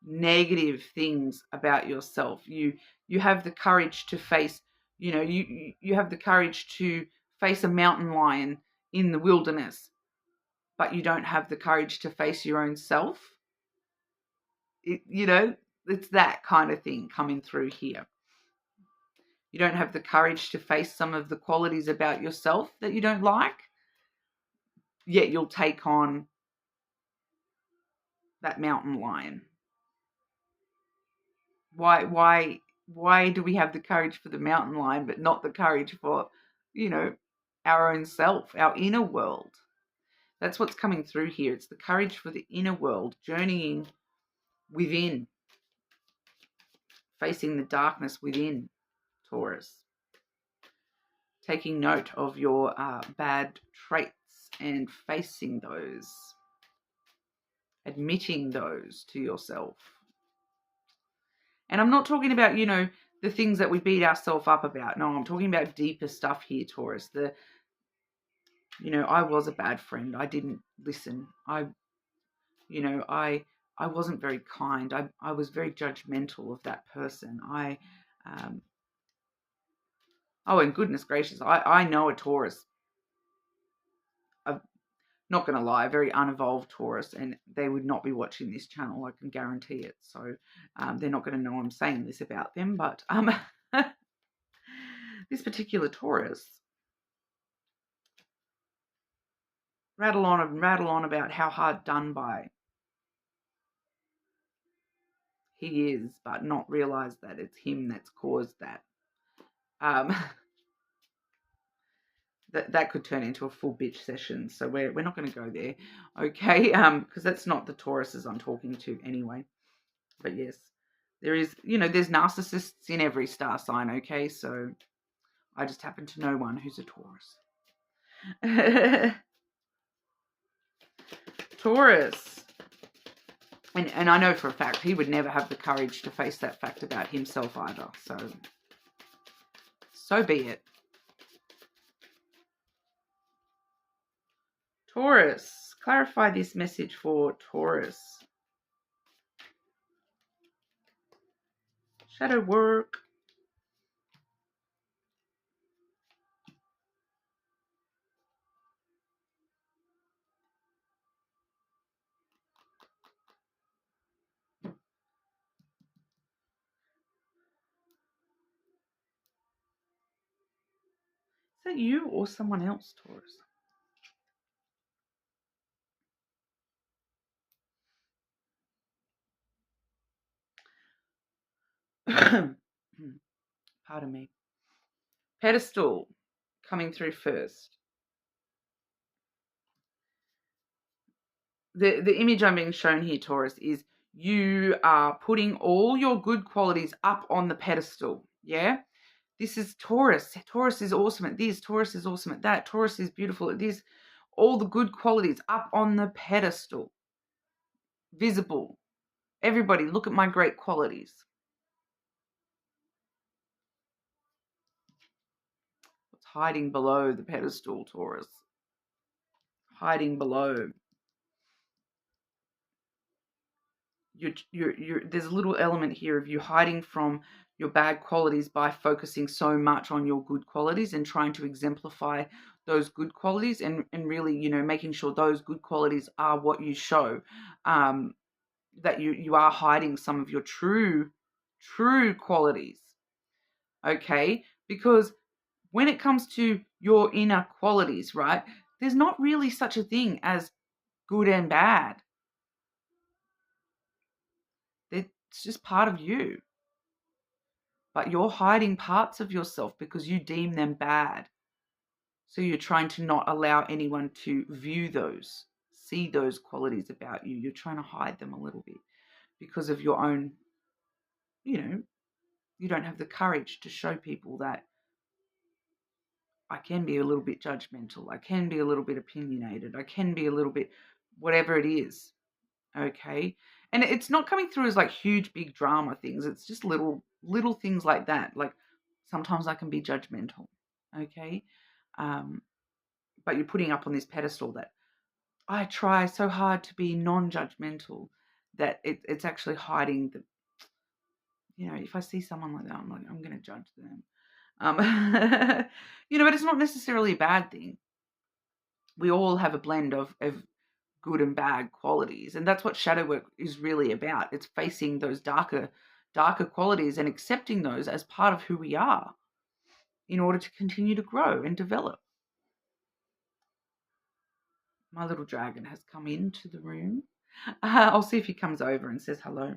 negative things about yourself. You have the courage to face, you know, you have the courage to face a mountain lion in the wilderness, but you don't have the courage to face your own self. You know, it's that kind of thing coming through here. You don't have the courage to face some of the qualities about yourself that you don't like, yet you'll take on that mountain lion. Why do we have the courage for the mountain lion but not the courage for, you know, our own self, our inner world? That's what's coming through here. It's the courage for the inner world, journeying within, facing the darkness within, Taurus. Taking note of your bad traits and facing those. Admitting those to yourself. And I'm not talking about, you know, the things that we beat ourselves up about. No, I'm talking about deeper stuff here, Taurus. You know, I was a bad friend. I didn't listen. I wasn't very kind. I was very judgmental of that person. Oh, and goodness gracious, I know a Taurus. I'm not going to lie, a very unevolved Taurus, and they would not be watching this channel, I can guarantee it. So they're not going to know I'm saying this about them. But this particular Taurus, rattle on and rattle on about how hard done by he is, but not realize that it's him that's caused that. that could turn into a full bitch session. So we're not going to go there, okay? Because that's not the Tauruses I'm talking to anyway. But yes, there is, there's narcissists in every star sign, okay? So I just happen to know one who's a Taurus. Taurus. And I know for a fact he would never have the courage to face that fact about himself either. So be it. Taurus. Clarify this message for Taurus. Shadow work. Is that you or someone else, Taurus? Pardon me. Pedestal coming through first. The image I'm being shown here, Taurus, is you are putting all your good qualities up on the pedestal. Yeah? This is Taurus. Taurus is awesome at this. Taurus is awesome at that. Taurus is beautiful at this. All the good qualities up on the pedestal. Visible. Everybody, look at my great qualities. What's hiding below the pedestal, Taurus? Hiding below. There's a little element here of you hiding from your bad qualities by focusing so much on your good qualities and trying to exemplify those good qualities and really, making sure those good qualities are what you show. That you are hiding some of your true qualities. Okay? Because when it comes to your inner qualities, right, there's not really such a thing as good and bad. It's just part of you. But you're hiding parts of yourself because you deem them bad. So you're trying to not allow anyone to view those, see those qualities about you. You're trying to hide them a little bit because of your own, you don't have the courage to show people that I can be a little bit judgmental. I can be a little bit opinionated. I can be a little bit whatever it is. Okay. And it's not coming through as like huge, big drama things. It's just little things like that. Like sometimes I can be judgmental. Okay. But you're putting up on this pedestal that I try so hard to be non-judgmental that it's actually hiding the, if I see someone like that, I'm like, I'm going to judge them. But it's not necessarily a bad thing. We all have a blend of good and bad qualities, and that's what shadow work is really about. It's facing those darker qualities and accepting those as part of who we are in order to continue to grow and develop. My little dragon has come into the room. I'll see if he comes over and says hello.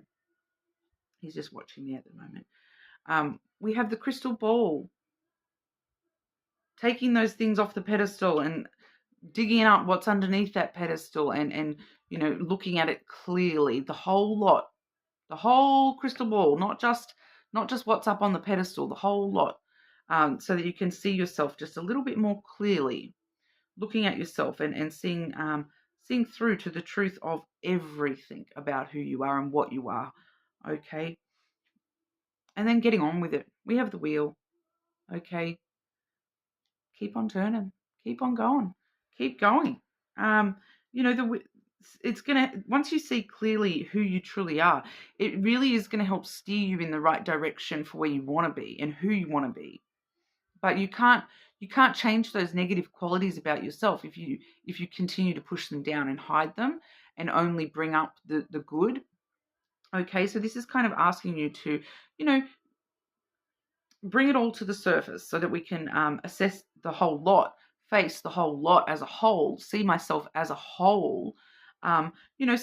He's just watching me at the moment. We have the crystal ball. Taking those things off the pedestal and digging up what's underneath that pedestal and looking at it clearly, the whole lot, the whole crystal ball, not just what's up on the pedestal, the whole lot, so that you can see yourself just a little bit more clearly, looking at yourself and seeing through to the truth of everything about who you are and what you are. Okay. And then getting on with it. We have the wheel. Okay. Keep on turning. Keep on going. Keep going. It's gonna, once you see clearly who you truly are, it really is going to help steer you in the right direction for where you want to be and who you want to be. But you can't change those negative qualities about yourself if you continue to push them down and hide them and only bring up the good. Okay, so this is kind of asking you to, bring it all to the surface so that we can assess the whole lot, face the whole lot as a whole, see myself as a whole, so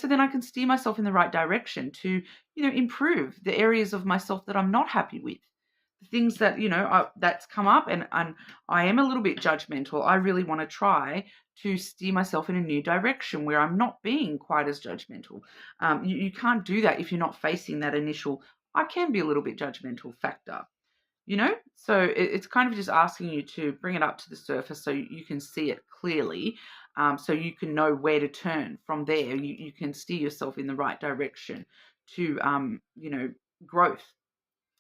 then I can steer myself in the right direction to, improve the areas of myself that I'm not happy with, things that, you know, that's come up, and I am a little bit judgmental. I really want to try to steer myself in a new direction where I'm not being quite as judgmental. You can't do that if you're not facing that initial, I can be a little bit judgmental factor, you know? So it's kind of just asking you to bring it up to the surface so you can see it clearly, so you can know where to turn from there. You can steer yourself in the right direction to, you know, growth.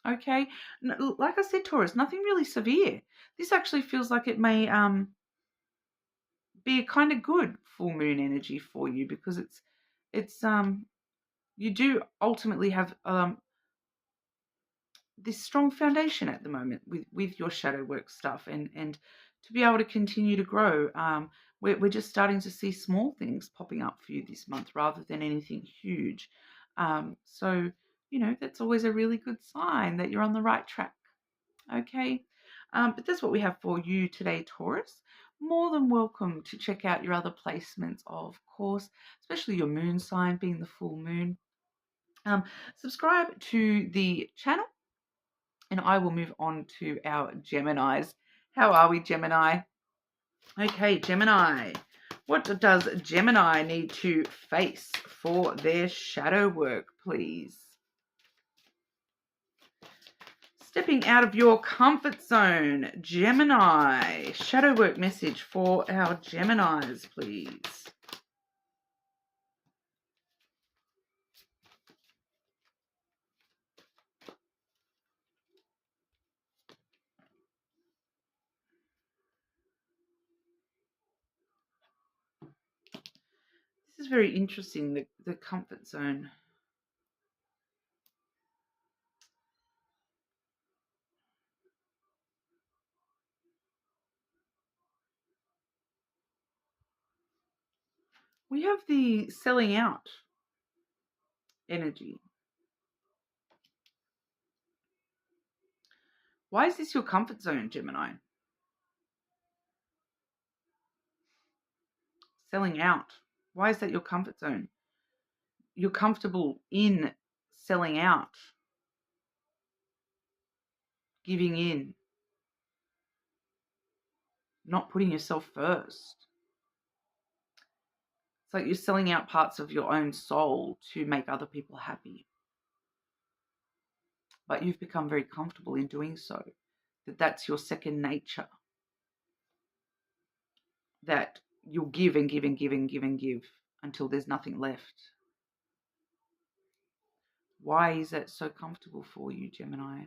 Okay, like I said, Taurus, nothing really severe. This actually feels like it may be a kind of good full moon energy for you, because it's you do ultimately have this strong foundation at the moment with your shadow work stuff, and to be able to continue to grow. We're just starting to see small things popping up for you this month rather than anything huge. So, you know, that's always a really good sign that you're on the right track. Okay, but that's what we have for you today, Taurus. More than welcome to check out your other placements, of course, especially your moon sign being the full moon. Subscribe to the channel, and I will move on to our Geminis. How are we, Gemini? Okay, Gemini. What does Gemini need to face for their shadow work, please? Stepping out of your comfort zone, Gemini. Shadow work message for our Geminis, please. This is very interesting, the comfort zone. We have the selling out energy. Why is this your comfort zone, Gemini? Selling out. Why is that your comfort zone? You're comfortable in selling out, giving in, not putting yourself first. It's like you're selling out parts of your own soul to make other people happy. But you've become very comfortable in doing so. That's your second nature. That you'll give and give and give and give and give until there's nothing left. Why is that so comfortable for you, Gemini?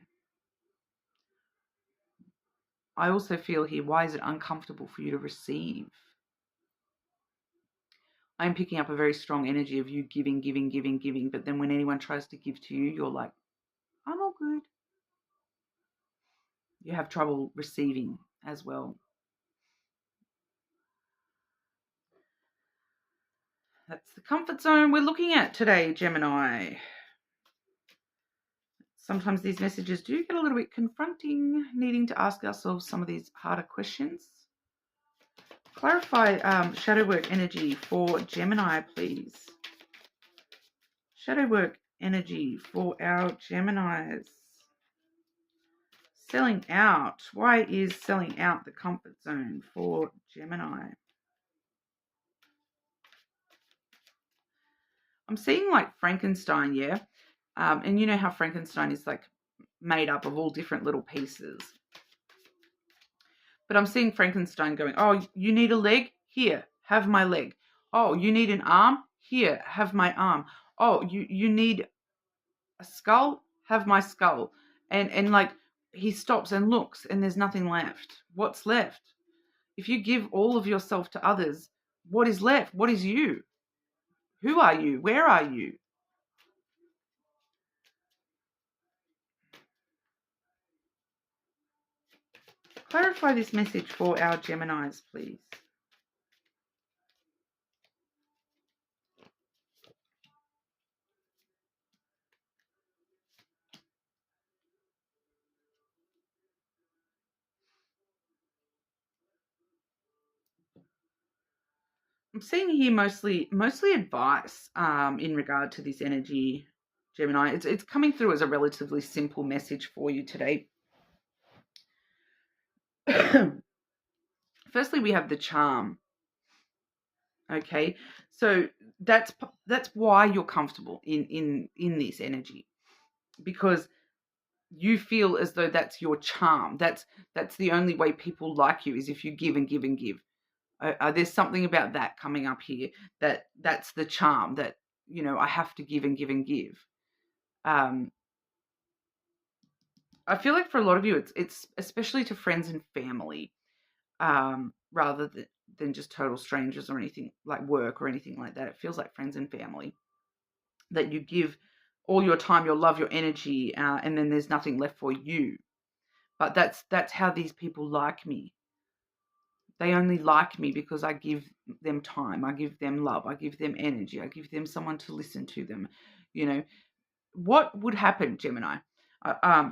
I also feel here, why is it uncomfortable for you to receive? I'm picking up a very strong energy of you giving, giving, giving, giving. But then when anyone tries to give to you, you're like, I'm all good. You have trouble receiving as well. That's the comfort zone we're looking at today, Gemini. Sometimes these messages do get a little bit confronting, needing to ask ourselves some of these harder questions. Clarify shadow work energy for Gemini, please. Shadow work energy for our Geminis. Selling out. Why is selling out the comfort zone for Gemini? I'm seeing like Frankenstein, yeah? And you know how Frankenstein is like made up of all different little pieces. But I'm seeing Frankenstein going, oh, you need a leg? Here, have my leg. Oh, you need an arm? Here, have my arm. Oh, you need a skull? Have my skull. And like he stops and looks and there's nothing left. What's left? If you give all of yourself to others, what is left? What is you? Who are you? Where are you? Clarify this message for our Geminis, please. I'm seeing here mostly advice in regard to this energy, Gemini. It's coming through as a relatively simple message for you today. Firstly, we have the charm. Okay, so that's why you're comfortable in this energy, because you feel as though that's your charm. That's the only way people like you, is if you give and give and give. There's something about that coming up here, that's the charm, that, you know, I have to give and give and give. I feel like for a lot of you, it's especially to friends and family, rather than just total strangers or anything like work or anything like that. It feels like friends and family, that you give all your time, your love, your energy, and then there's nothing left for you. But that's how these people like me. They only like me because I give them time, I give them love, I give them energy, I give them someone to listen to them. You know, what would happen, Gemini?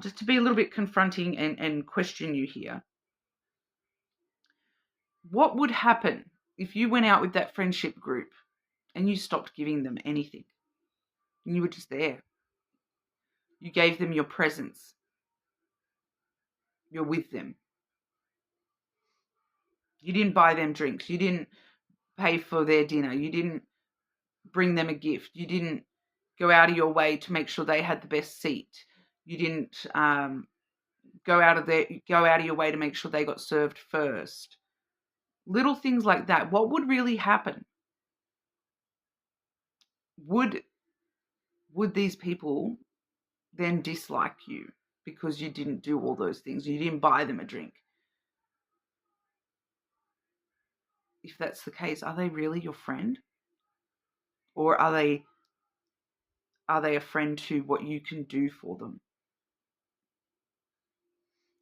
Just to be a little bit confronting and question you here. What would happen if you went out with that friendship group and you stopped giving them anything? And you were just there. You gave them your presence. You're with them. You didn't buy them drinks. You didn't pay for their dinner. You didn't bring them a gift. You didn't go out of your way to make sure they had the best seat. You didn't go out of your way to make sure they got served first. Little things like that. What would really happen? Would these people then dislike you because you didn't do all those things? You didn't buy them a drink. If that's the case, are they really your friend? Or are they a friend to what you can do for them?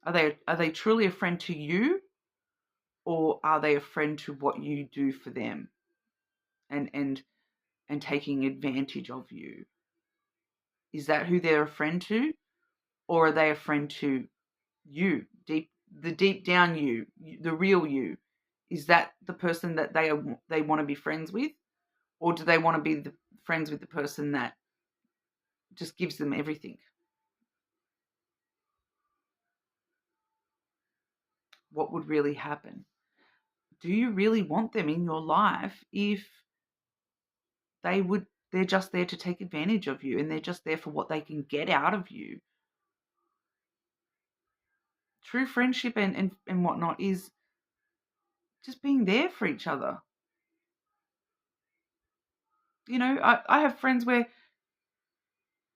Are they truly a friend to you, or are they a friend to what you do for them, and taking advantage of you? Is that who they're a friend to, or are they a friend to you, the deep down you, the real you? Is that the person that they want to be friends with, or do they want to be friends with the person that just gives them everything? What would really happen? Do you really want them in your life if they're just there to take advantage of you, and they're just there for what they can get out of you? True friendship and whatnot is just being there for each other. You know, I have friends where,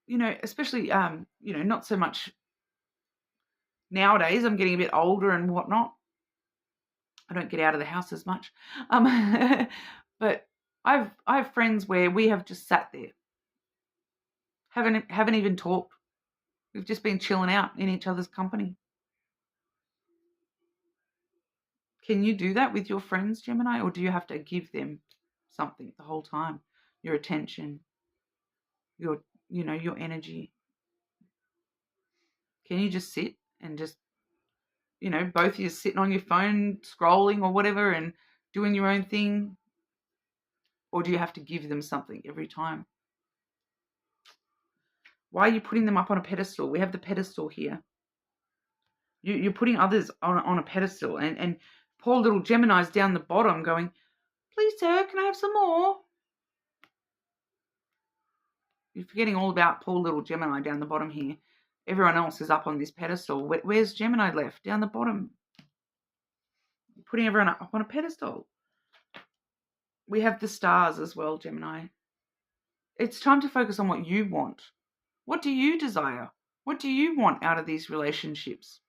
you know, especially, you know, not so much nowadays. I'm getting a bit older and whatnot. I don't get out of the house as much. But I have friends where we have just sat there, haven't even talked. We've just been chilling out in each other's company. Can you do that with your friends, Gemini, or do you have to give them something the whole time? Your attention, your energy. Can you just sit and just, you know, both of you sitting on your phone, scrolling or whatever and doing your own thing? Or do you have to give them something every time? Why are you putting them up on a pedestal? We have the pedestal here. You're putting others on a pedestal, and poor little Gemini's down the bottom going, please, sir, can I have some more? You're forgetting all about poor little Gemini down the bottom here. Everyone else is up on this pedestal. Where's Gemini left? Down the bottom. You're putting everyone up on a pedestal. We have the stars as well, Gemini. It's time to focus on what you want. What do you desire? What do you want out of these relationships?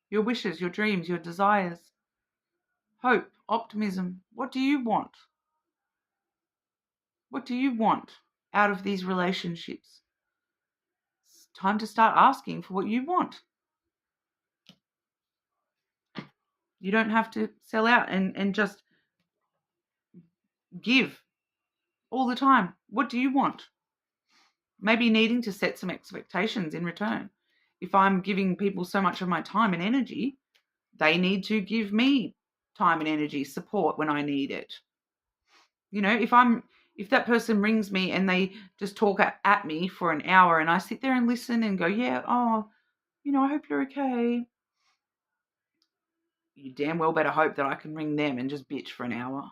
Your wishes, your dreams, your desires, hope, optimism. What do you want? What do you want out of these relationships? It's time to start asking for what you want. You don't have to sell out and just give all the time. What do you want? Maybe needing to set some expectations in return. If I'm giving people so much of my time and energy, they need to give me time and energy, support when I need it. You know, if I'm if that person rings me and they just talk at me for an hour and I sit there and listen and go, yeah, oh, you know, I hope you're okay. You damn well better hope that I can ring them and just bitch for an hour.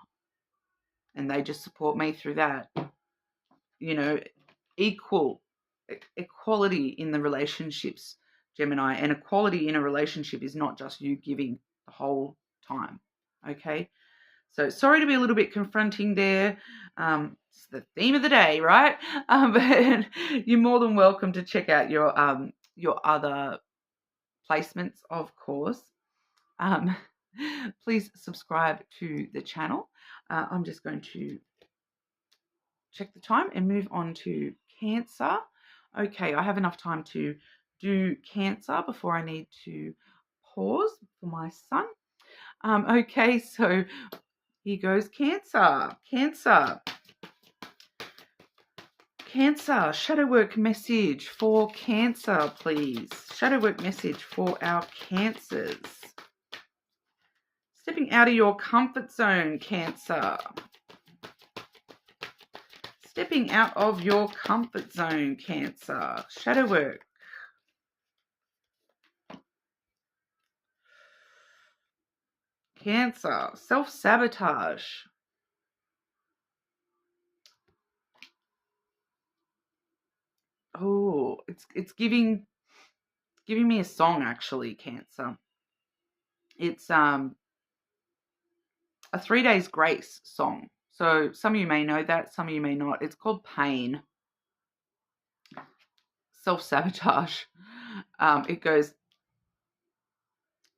And they just support me through that. You know, equality in the relationships, Gemini. And equality in a relationship is not just you giving the whole time. Okay? So sorry to be a little bit confronting there. It's the theme of the day, right? But you're more than welcome to check out your other placements, of course. Please subscribe to the channel. I'm just going to check the time and move on to Cancer. Okay, I have enough time to do Cancer before I need to pause for my son. Okay, so here goes Cancer. Cancer, shadow work message for Cancer, please. Shadow work message for our Cancers. Stepping out of your comfort zone, Cancer. Stepping out of your comfort zone, Cancer. Shadow work. Cancer, self-sabotage. Oh, it's giving me a song, actually, Cancer. It's a 3 Days Grace song. So some of you may know that, some of you may not. It's called Pain. Self-sabotage. It goes,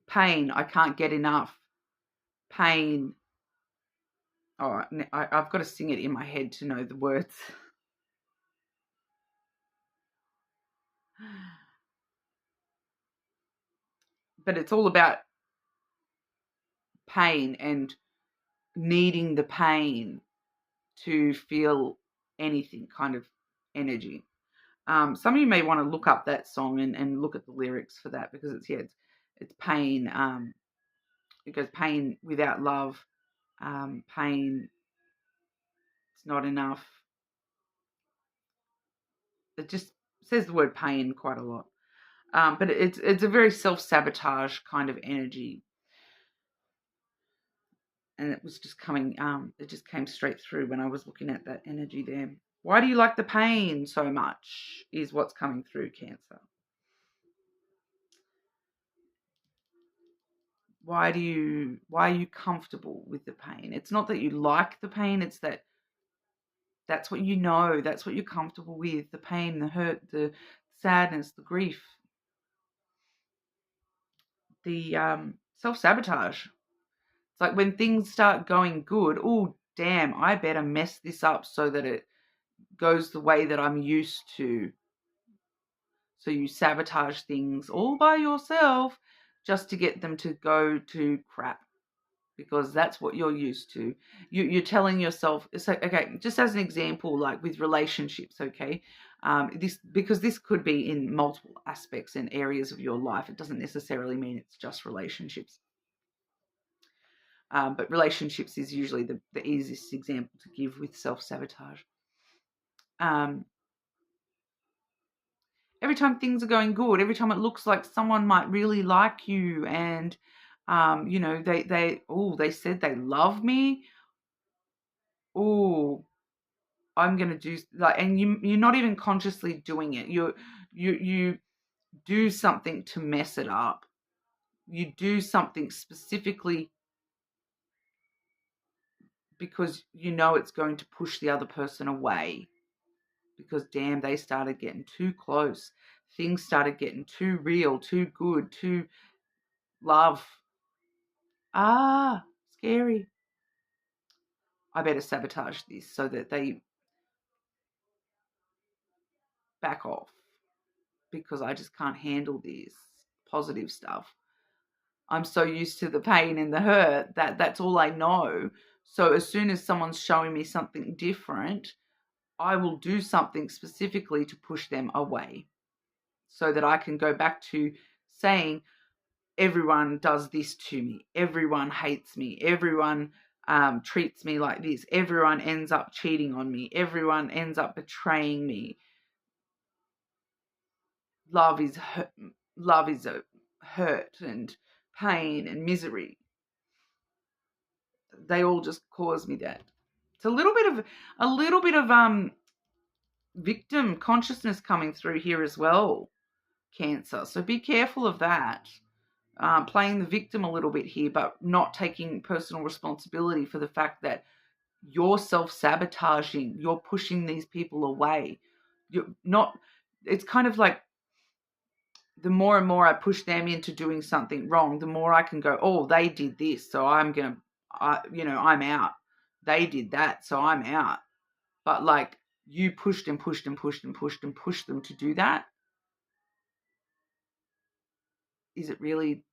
pain, I can't get enough. Pain. Oh, I've got to sing it in my head to know the words. But it's all about pain and needing the pain to feel anything kind of energy. Some of you may want to look up that song and look at the lyrics for that, because it's pain. It goes, pain without love, pain, it's not enough. It just says the word pain quite a lot. But it's a very self-sabotage kind of energy. And it was just coming, it just came straight through when I was looking at that energy there. Why do you like the pain so much is what's coming through, Cancer. Why are you comfortable with the pain? It's not that you like the pain, it's that's what you know, that's what you're comfortable with, the pain, the hurt, the sadness, the grief, the self-sabotage. It's like when things start going good, oh, damn, I better mess this up so that it goes the way that I'm used to. So you sabotage things all by yourself just to get them to go to crap, because that's what you're used to. You're telling yourself, so, okay, just as an example, like with relationships, okay, because this could be in multiple aspects and areas of your life. It doesn't necessarily mean it's just relationships. But relationships is usually the easiest example to give with self-sabotage. Every time things are going good, every time it looks like someone might really like you, and you know, they said they love me. Oh, I'm gonna do like, and you're not even consciously doing it. You do something to mess it up. You do something specifically because you know it's going to push the other person away. Because damn, they started getting too close. Things started getting too real, too good, too love. Ah, scary. I better sabotage this so that they back off, because I just can't handle this positive stuff. I'm so used to the pain and the hurt that that's all I know. So as soon as someone's showing me something different, I will do something specifically to push them away so that I can go back to saying, everyone does this to me. Everyone hates me. Everyone treats me like this. Everyone ends up cheating on me. Everyone ends up betraying me. Love is a hurt and pain and misery. They all just cause me that. It's a little bit of victim consciousness coming through here as well, Cancer. So be careful of that. Playing the victim a little bit here, but not taking personal responsibility for the fact that you're self-sabotaging. You're pushing these people away. You're not. It's kind of like the more and more I push them into doing something wrong, the more I can go, oh, they did this, so I'm out. They did that, so I'm out. But like, you pushed and pushed and pushed and pushed and pushed them to do that. Is it really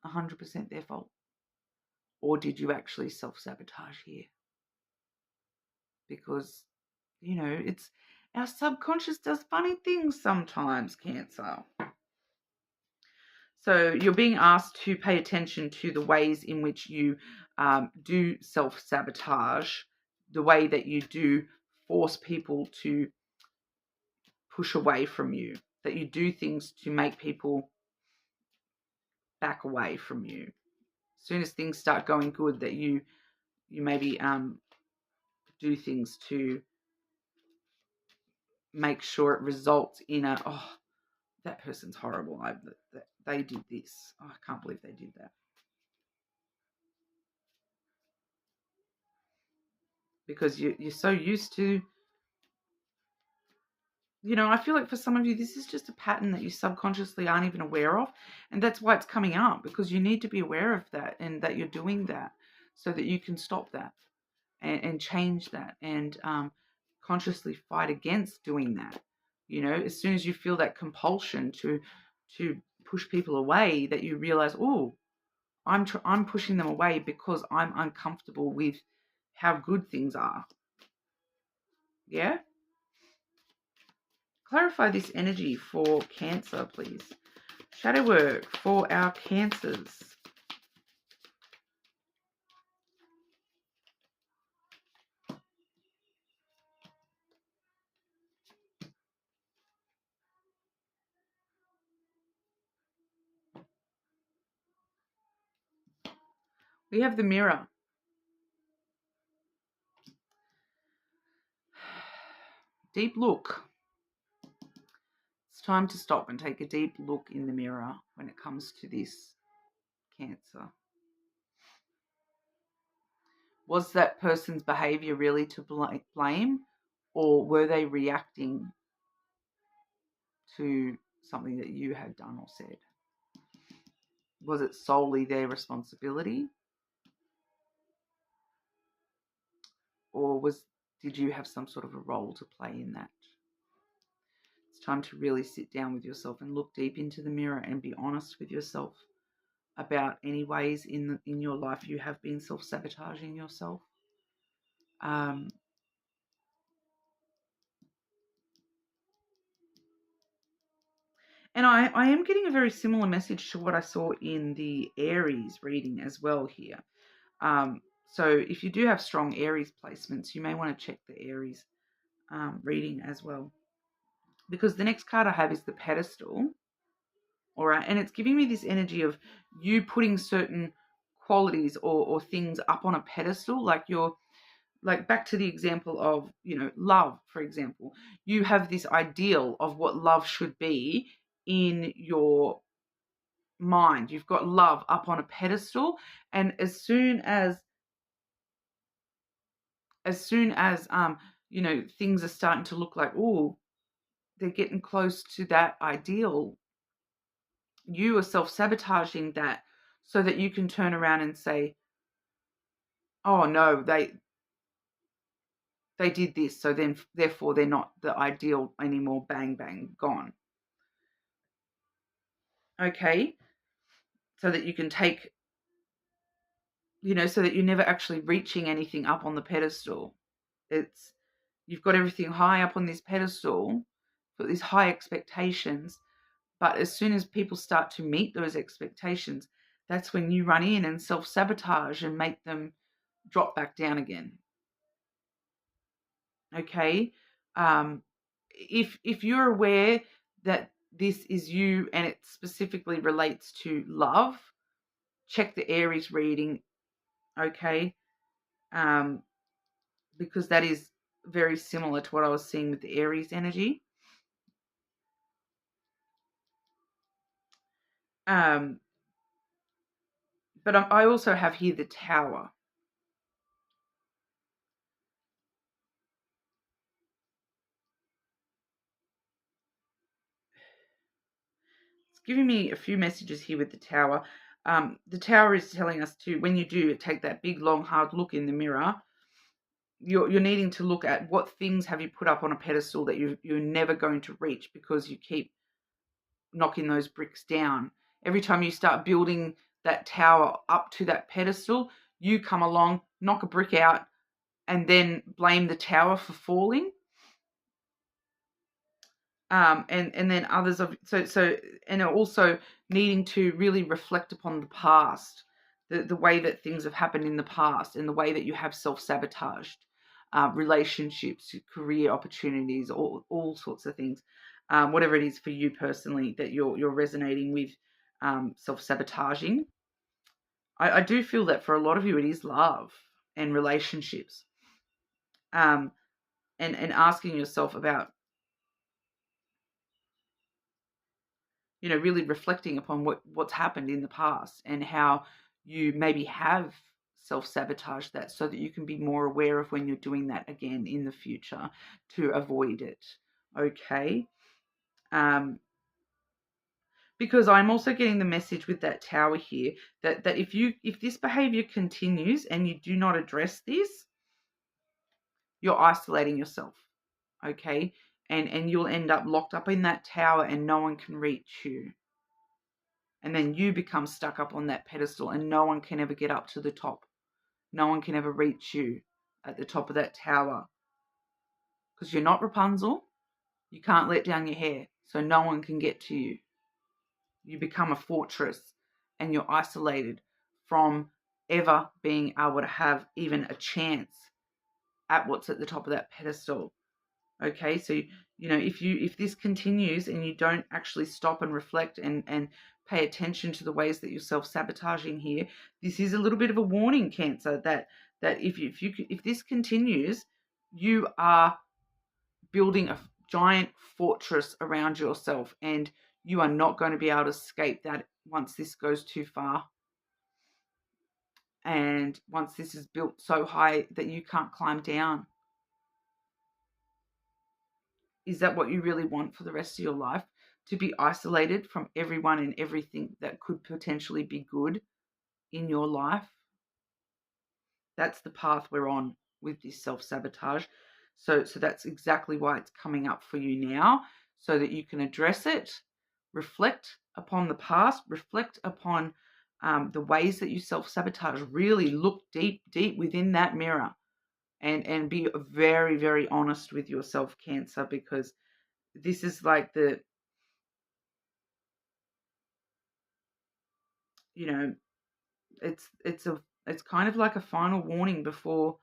100% their fault? Or did you actually self-sabotage here? Because, it's our subconscious does funny things sometimes, Cancer. So you're being asked to pay attention to the ways in which you do self-sabotage, the way that you do force people to push away from you, that you do things to make people back away from you. As soon as things start going good, that you maybe do things to make sure it results in that person's horrible. They did this. Oh, I can't believe they did that. Because you're so used to, I feel like for some of you, this is just a pattern that you subconsciously aren't even aware of. And that's why it's coming up, because you need to be aware of that and that you're doing that so that you can stop that and change that and consciously fight against doing that. As soon as you feel that compulsion to push people away, that you realize, oh, I'm pushing them away because I'm uncomfortable with how good things are. Yeah? Clarify this energy for Cancer, please. Shadow work for our Cancers. We have the Mirror. Deep look. It's time to stop and take a deep look in the mirror when it comes to this, Cancer. Was that person's behavior really to blame, or were they reacting to something that you had done or said? Was it solely their responsibility, or did you have some sort of a role to play in that? It's time to really sit down with yourself and look deep into the mirror and be honest with yourself about any ways in your life you have been self-sabotaging yourself. And I am getting a very similar message to what I saw in the Aries reading as well here. So if you do have strong Aries placements, you may want to check the Aries reading as well. Because the next card I have is the Pedestal. All right, and it's giving me this energy of you putting certain qualities or things up on a pedestal, like back to the example of, love, for example. You have this ideal of what love should be in your mind. You've got love up on a pedestal, and as soon as things are starting to look like, oh, they're getting close to that ideal, you are self-sabotaging that so that you can turn around and say, oh no, they did this, so then therefore they're not the ideal anymore. Bang, bang, gone. Okay? So that you can take, so that you're never actually reaching anything up on the pedestal. You've got everything high up on this pedestal, got these high expectations, but as soon as people start to meet those expectations, that's when you run in and self-sabotage and make them drop back down again. Okay? If you're aware that this is you and it specifically relates to love, check the Aries reading, okay? Because that is very similar to what I was seeing with the Aries energy. But I also have here the Tower. It's giving me a few messages here with the Tower. The Tower is telling us to, when you do take that big, long, hard look in the mirror, you're needing to look at what things have you put up on a pedestal that you're never going to reach because you keep knocking those bricks down. Every time you start building that tower up to that pedestal, you come along, knock a brick out, and then blame the tower for falling. And then others of and also needing to really reflect upon the past, the way that things have happened in the past, and the way that you have self-sabotaged relationships, career opportunities, all sorts of things, whatever it is for you personally that you're resonating with, self-sabotaging. I do feel that for a lot of you it is love and relationships, and asking yourself about, really reflecting upon what's happened in the past and how you maybe have self-sabotaged that, so that you can be more aware of when you're doing that again in the future to avoid it. Okay. Because I'm also getting the message with that tower here that if this behavior continues and you do not address this, you're isolating yourself. Okay. And you'll end up locked up in that tower and no one can reach you. And then you become stuck up on that pedestal and no one can ever get up to the top. No one can ever reach you at the top of that tower. Because you're not Rapunzel. You can't let down your hair. So no one can get to you. You become a fortress and you're isolated from ever being able to have even a chance at what's at the top of that pedestal. Okay, so if this continues and you don't actually stop and reflect and pay attention to the ways that you're self-sabotaging here, this is a little bit of a warning, Cancer, that if this continues, you are building a giant fortress around yourself, and you are not going to be able to escape that once this goes too far. And once this is built so high that you can't climb down. Is that what you really want for the rest of your life? To be isolated from everyone and everything that could potentially be good in your life? That's the path we're on with this self-sabotage. So that's exactly why it's coming up for you now, so that you can address it, reflect upon the past, reflect upon the ways that you self-sabotage. Really look deep within that mirror and be very, very honest with yourself, Cancer, because this is like it's kind of like a final warning before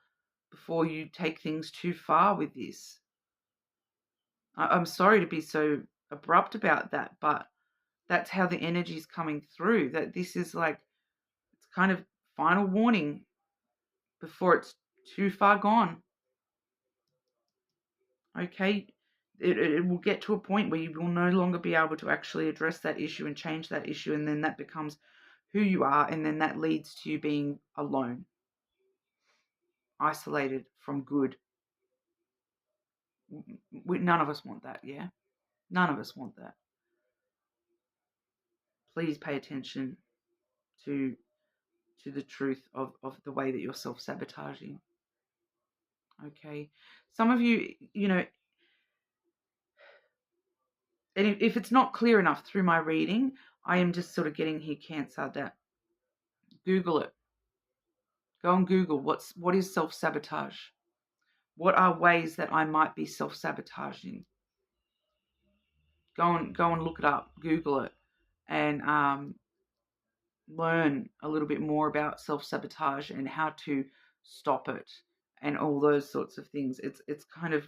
you take things too far with this. I'm sorry to be so abrupt about that, but that's how the energy is coming through, that this is like, it's kind of final warning before it's too far gone. Okay, it will get to a point where you will no longer be able to actually address that issue and change that issue, and then that becomes who you are, and then that leads to you being alone, isolated from good. None of us want that, yeah? None of us want that. Please pay attention to the truth of the way that you're self-sabotaging. Okay? Some of you, and if it's not clear enough through my reading, I am just sort of getting here, Cancer, that Google it. Go and Google what is self-sabotage? What are ways that I might be self-sabotaging? Go and look it up, Google it, and learn a little bit more about self-sabotage and how to stop it, and all those sorts of things. It's kind of,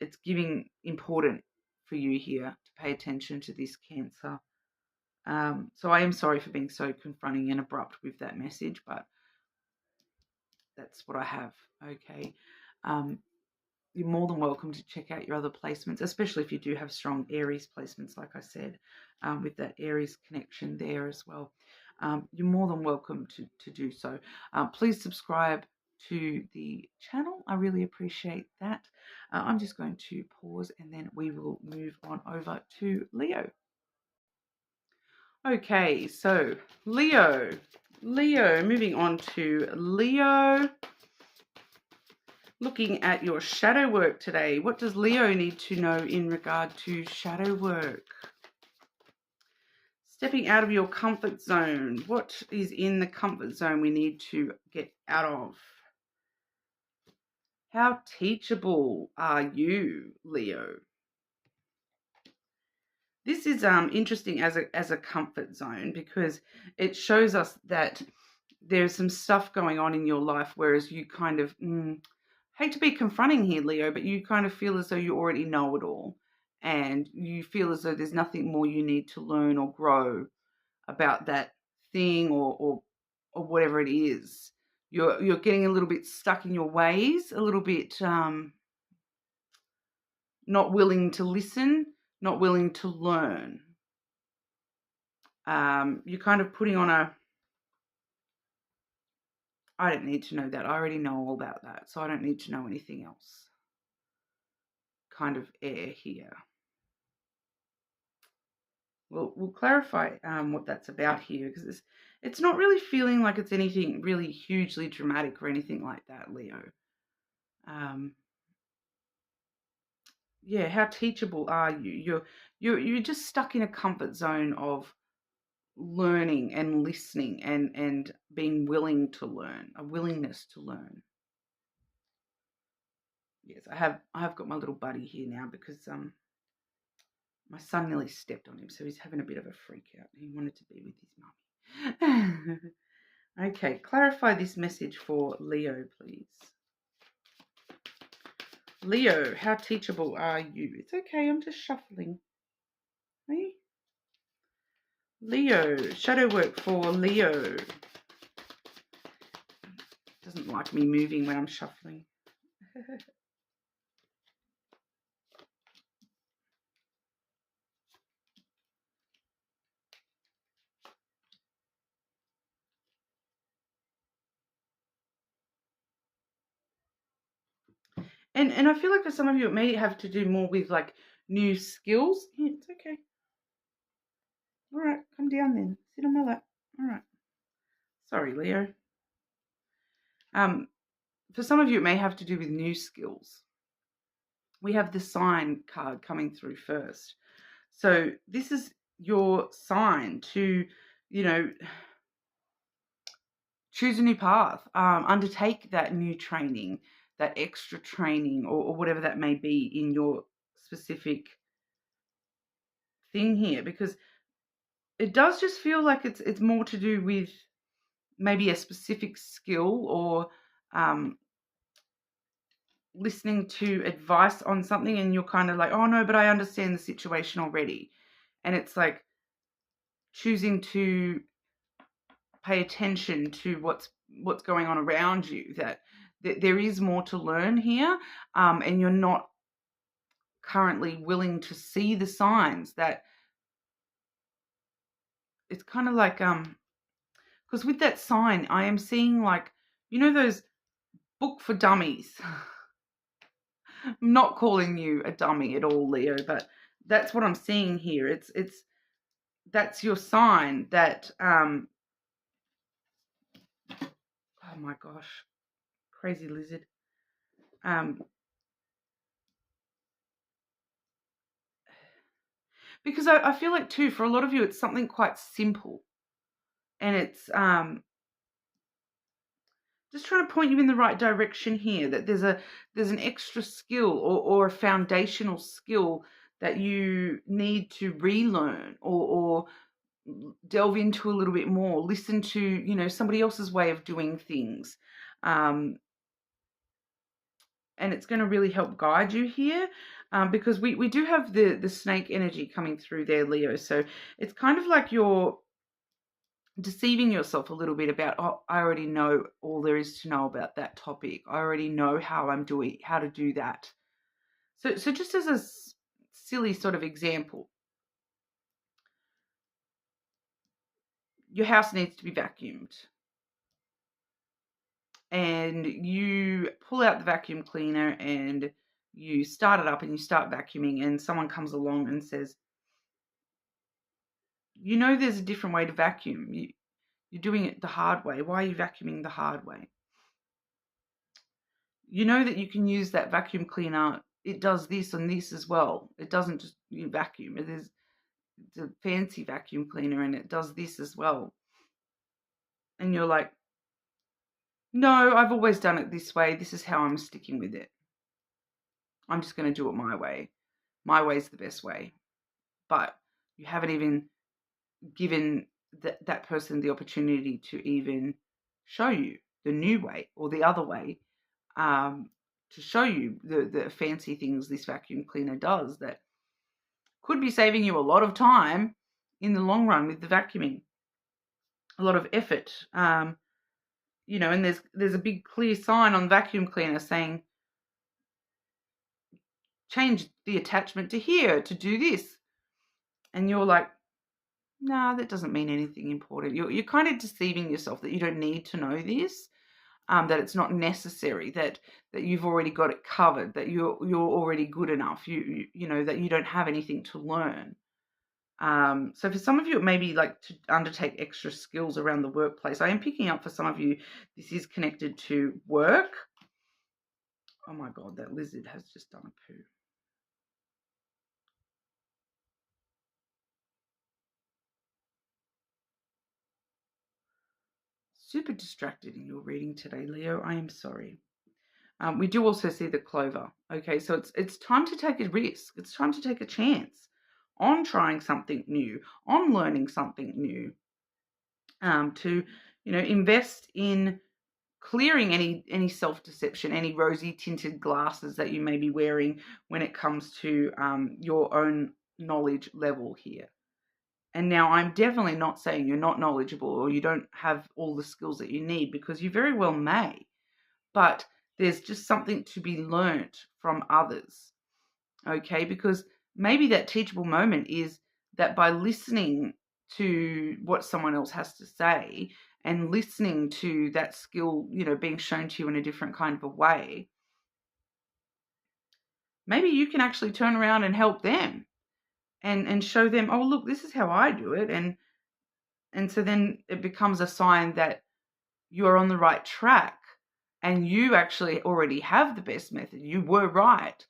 it's giving important for you here to pay attention to this, Cancer. So I am sorry for being so confronting and abrupt with that message, but that's what I have. Okay. You're more than welcome to check out your other placements, especially if you do have strong Aries placements, like I said, with that Aries connection there as well. You're more than welcome to do so. Please subscribe to the channel. I really appreciate that. I'm just going to pause and then we will move on over to Leo. Okay, so Leo, moving on to Leo. Looking at your shadow work today. What does Leo need to know in regard to shadow work? Stepping out of your comfort zone. What is in the comfort zone we need to get out of? How teachable are you, Leo? This is interesting as a comfort zone, because it shows us that there's some stuff going on in your life, whereas you kind of, hate to be confronting here, Leo, but you kind of feel as though you already know it all, and you feel as though there's nothing more you need to learn or grow about that thing or whatever it is. You're getting a little bit stuck in your ways, a little bit not willing to listen, not willing to learn. You're kind of putting on a, I don't need to know that. I already know all about that, so I don't need to know anything else. Kind of air here. We'll clarify what that's about here, because it's not really feeling like it's anything really hugely dramatic or anything like that, Leo. Yeah, how teachable are you? You're just stuck in a comfort zone of learning and listening and being willing to learn, a willingness to learn. Yes, I have got my little buddy here now, because my son nearly stepped on him, so he's having a bit of a freak out. He wanted to be with his mummy. Okay, clarify this message for Leo, please. Leo, how teachable are you? It's okay, I'm just shuffling. Hey? Leo, shadow work for Leo. Doesn't like me moving when I'm shuffling. And I feel like for some of you it may have to do more with like new skills. Yeah, it's okay. All right, come down then. Sit on my lap. All right. Sorry, Leo. For some of you it may have to do with new skills. We have the sign card coming through first. So this is your sign to, choose a new path, undertake that new training, that extra training, or whatever that may be in your specific thing here, because it does just feel like it's more to do with maybe a specific skill, or listening to advice on something, and you're kind of like, oh no, but I understand the situation already. And it's like choosing to pay attention to what's going on around you, that there is more to learn here, and you're not currently willing to see the signs. That it's kind of like, because with that sign I am seeing, like, those book for dummies. I'm not calling you a dummy at all, Leo, but that's what I'm seeing here. It's that's your sign that oh my gosh, crazy lizard. Because I feel like too, for a lot of you, it's something quite simple, and it's just trying to point you in the right direction here, that there's an extra skill or a foundational skill that you need to relearn or delve into a little bit more, listen to, somebody else's way of doing things. And it's going to really help guide you here, because we do have the snake energy coming through there, Leo. So it's kind of like you're deceiving yourself a little bit about, oh, I already know all there is to know about that topic. I already know how to do that. So just as a silly sort of example, your house needs to be vacuumed, and you pull out the vacuum cleaner and you start it up and you start vacuuming, and someone comes along and says, you know, there's a different way to vacuum. You're doing it the hard way. Why are you vacuuming the hard way? You know that you can use that vacuum cleaner. It does this and this as well. It doesn't just vacuum. It's a fancy vacuum cleaner and it does this as well. And you're like, no, I've always done it this way. This is how I'm sticking with it. I'm just going to do it my way. My way's the best way. But you haven't even given that person the opportunity to even show you the new way or the other way, to show you the fancy things this vacuum cleaner does that could be saving you a lot of time in the long run with the vacuuming, a lot of effort. You know, and there's a big clear sign on vacuum cleaner saying, change the attachment to here to do this. And you're like, nah, that doesn't mean anything important. You're kind of deceiving yourself that you don't need to know this, that it's not necessary, that you've already got it covered, that you're already good enough, you know, that you don't have anything to learn. So for some of you, it may be like to undertake extra skills around the workplace. I am picking up for some of you, this is connected to work. Oh my God, that lizard has just done a poo. Super distracted in your reading today, Leo. I am sorry. We do also see the clover. Okay, so it's time to take a risk. It's time to take a chance on trying something new, on learning something new. To, you know, invest in clearing any self-deception, any rosy tinted glasses that you may be wearing when it comes to your own knowledge level here. And now I'm definitely not saying you're not knowledgeable or you don't have all the skills that you need, because you very well may. But there's just something to be learnt from others, okay? Because maybe that teachable moment is that by listening to what someone else has to say and listening to that skill, you know, being shown to you in a different kind of a way, maybe you can actually turn around and help them and show them, oh, look, this is how I do it. And so then it becomes a sign that you're on the right track and you actually already have the best method. You were right.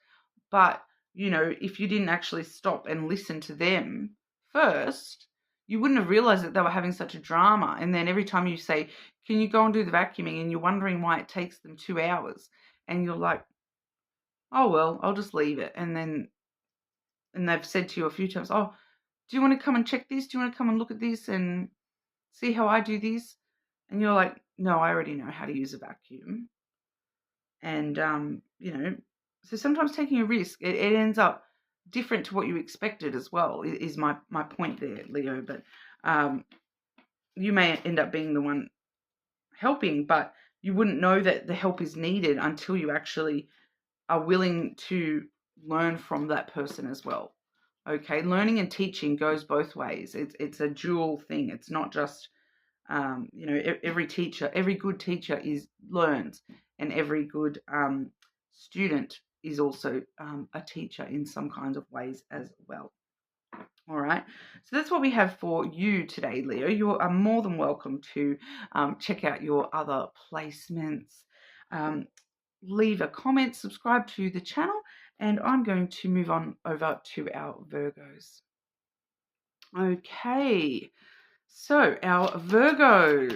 But, you know, if you didn't actually stop and listen to them first, you wouldn't have realized that they were having such a drama. And then every time you say, can you go and do the vacuuming? And you're wondering why it takes them 2 hours. And you're like, oh, well, I'll just leave it. And they've said to you a few times, oh, do you want to come and check this? Do you want to come and look at this and see how I do this? And you're like, no, I already know how to use a vacuum. And, you know, so sometimes taking a risk, it ends up different to what you expected as well, is my point there, Leo. But you may end up being the one helping, but you wouldn't know that the help is needed until you actually are willing to learn from that person as well. Okay, learning and teaching goes both ways. It's a dual thing. It's not just, you know, every good teacher learns, and every good student is also a teacher in some kinds of ways as well. All right, so that's what we have for you today, Leo. You are more than welcome to check out your other placements. Leave a comment, subscribe to the channel, and I'm going to move on over to our Virgos. Okay, so our Virgo,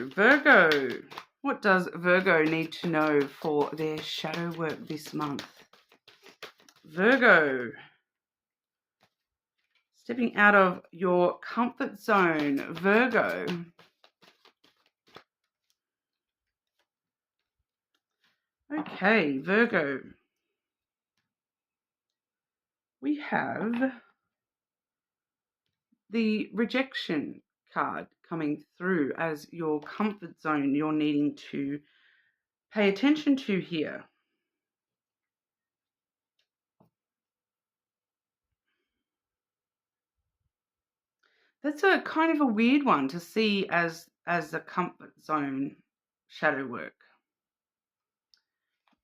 what does Virgo need to know for their shadow work this month? Virgo, stepping out of your comfort zone, Virgo. Okay, Virgo. We have the rejection card coming through as your comfort zone you're needing to pay attention to here. That's a kind of a weird one to see as a comfort zone shadow work.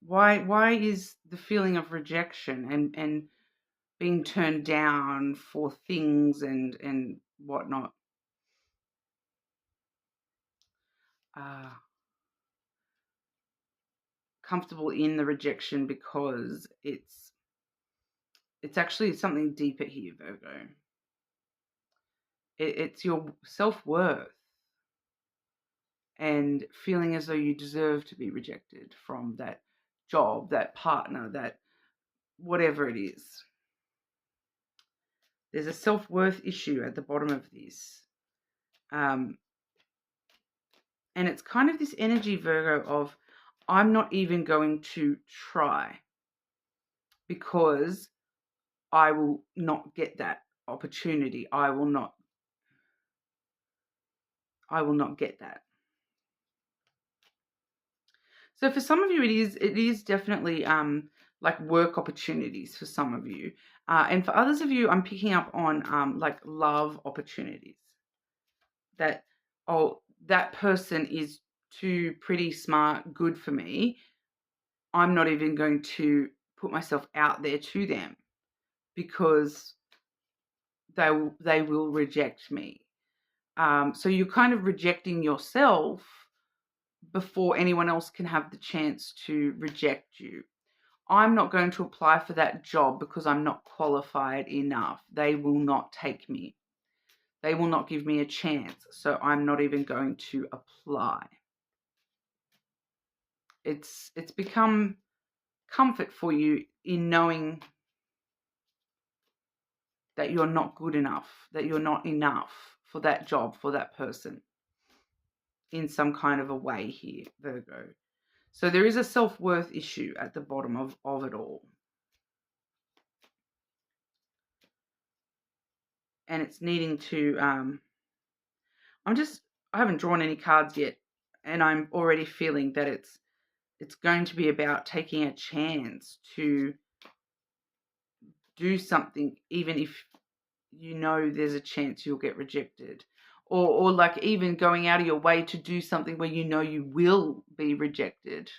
Why is the feeling of rejection and being turned down for things and whatnot comfortable in the rejection because it's actually something deeper here, Virgo. It's your self-worth and feeling as though you deserve to be rejected from that job, that partner, that whatever it is. There's a self-worth issue at the bottom of this. And it's kind of this energy, Virgo, of I'm not even going to try because I will not get that opportunity. I will not get that. So for some of you, it is definitely like work opportunities for some of you. And for others of you, I'm picking up on like love opportunities. That, that person is too pretty smart, good for me. I'm not even going to put myself out there to them because they will reject me. So you're kind of rejecting yourself before anyone else can have the chance to reject you. I'm not going to apply for that job because I'm not qualified enough. They will not take me. They will not give me a chance. So I'm not even going to apply. It's become comfort for you in knowing that you're not good enough, that you're not enough for that job, for that person in some kind of a way here, Virgo. So there is a self-worth issue at the bottom of it all. And it's needing to, I haven't drawn any cards yet, and I'm already feeling that it's going to be about taking a chance to do something, even if you know there's a chance you'll get rejected. Or like even going out of your way to do something where you know you will be rejected.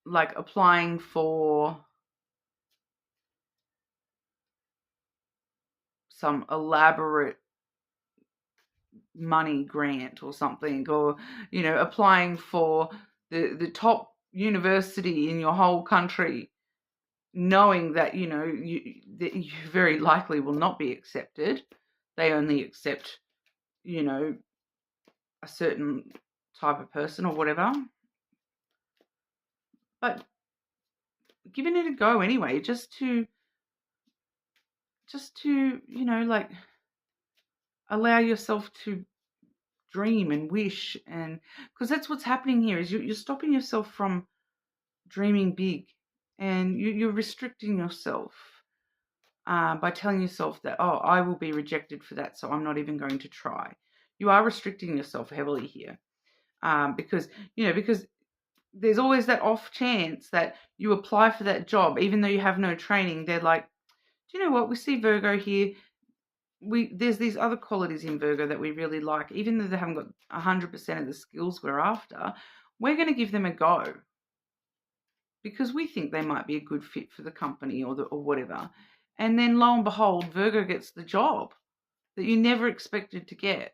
Like applying for some elaborate money grant or something, or, you know, applying for the top university in your whole country, knowing that, you know, that you very likely will not be accepted. They only accept, you know, a certain type of person or whatever. But giving it a go anyway, just to, you know, like allow yourself to dream and wish, and because that's what's happening here is you're stopping yourself from dreaming big, and you're restricting yourself by telling yourself that, oh, I will be rejected for that, so I'm not even going to try. You are restricting yourself heavily here, because there's always that off chance that you apply for that job, even though you have no training. They're like, do you know what? We see Virgo here. There's these other qualities in Virgo that we really like, even though they haven't got 100% of the skills we're after. We're going to give them a go because we think they might be a good fit for the company or whatever. And then lo and behold, Virgo gets the job that you never expected to get.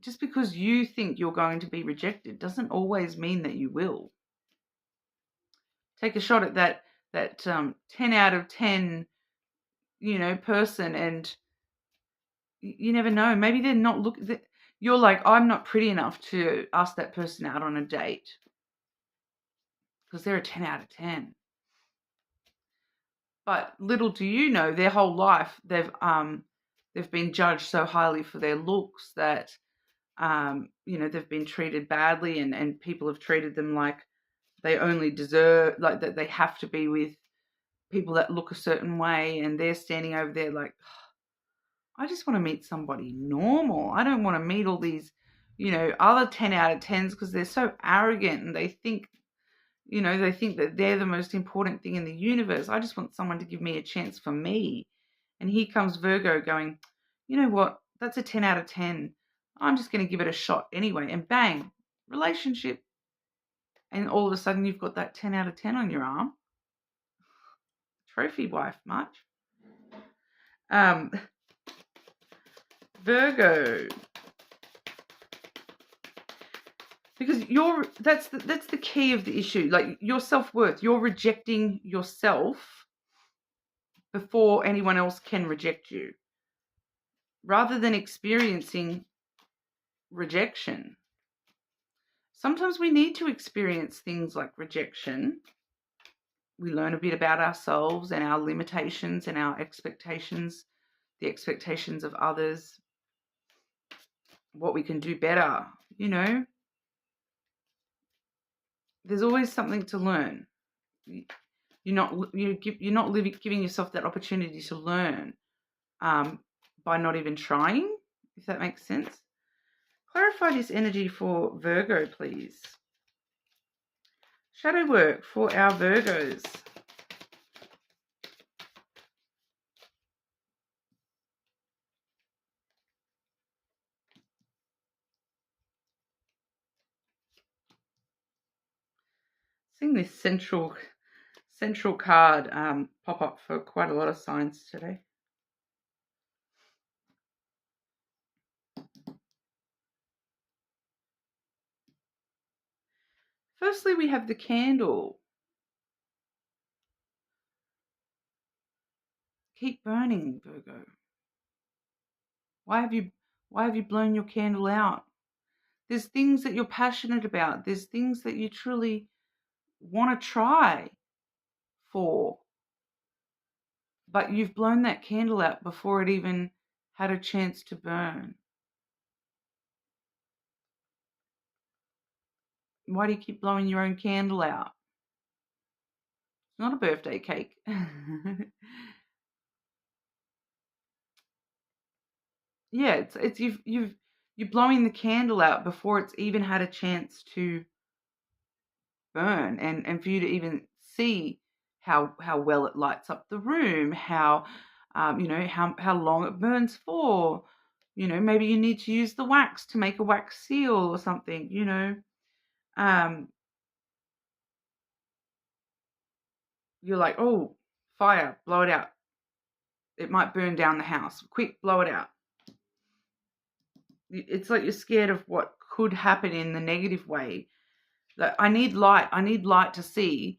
Just because you think you're going to be rejected doesn't always mean that you will. Take a shot at that 10 out of 10, you know, person, and you never know. Maybe they're not you're like, I'm not pretty enough to ask that person out on a date because they're a 10 out of 10. But little do you know, their whole life they've been judged so highly for their looks that You know, they've been treated badly, and people have treated them like they only deserve, like that they have to be with people that look a certain way, and they're standing over there like, I just want to meet somebody normal. I don't want to meet all these, you know, other 10 out of 10s, because they're so arrogant and they think, you know, they think that they're the most important thing in the universe. I just want someone to give me a chance for me. And here comes Virgo going, you know what? That's a 10 out of 10. I'm just going to give it a shot anyway. And bang, relationship. And all of a sudden you've got that 10 out of 10 on your arm. Trophy wife, much. Virgo. Because that's the key of the issue. Like, your self-worth. You're rejecting yourself before anyone else can reject you, rather than experiencing rejection. Sometimes we need to experience things like rejection. We learn a bit about ourselves and our limitations and our expectations, the expectations of others, what we can do better. You know, there's always something to learn. You're not giving yourself that opportunity to learn by not even trying, if that makes sense. Clarify this energy for Virgo, please. Shadow work for our Virgos. Seeing this central card pop up for quite a lot of signs today. Firstly, we have the candle. Keep burning, Virgo. Why have you blown your candle out? There's things that you're passionate about. There's things that you truly want to try for. But you've blown that candle out before it even had a chance to burn. Why do you keep blowing your own candle out? It's not a birthday cake. Yeah, it's you're blowing the candle out before it's even had a chance to burn, and for you to even see how well it lights up the room, how you know, how long it burns for. You know, maybe you need to use the wax to make a wax seal or something, you know. You're like, oh, fire, blow it out. It might burn down the house. Quick, blow it out. It's like you're scared of what could happen in the negative way. Like, I need light to see.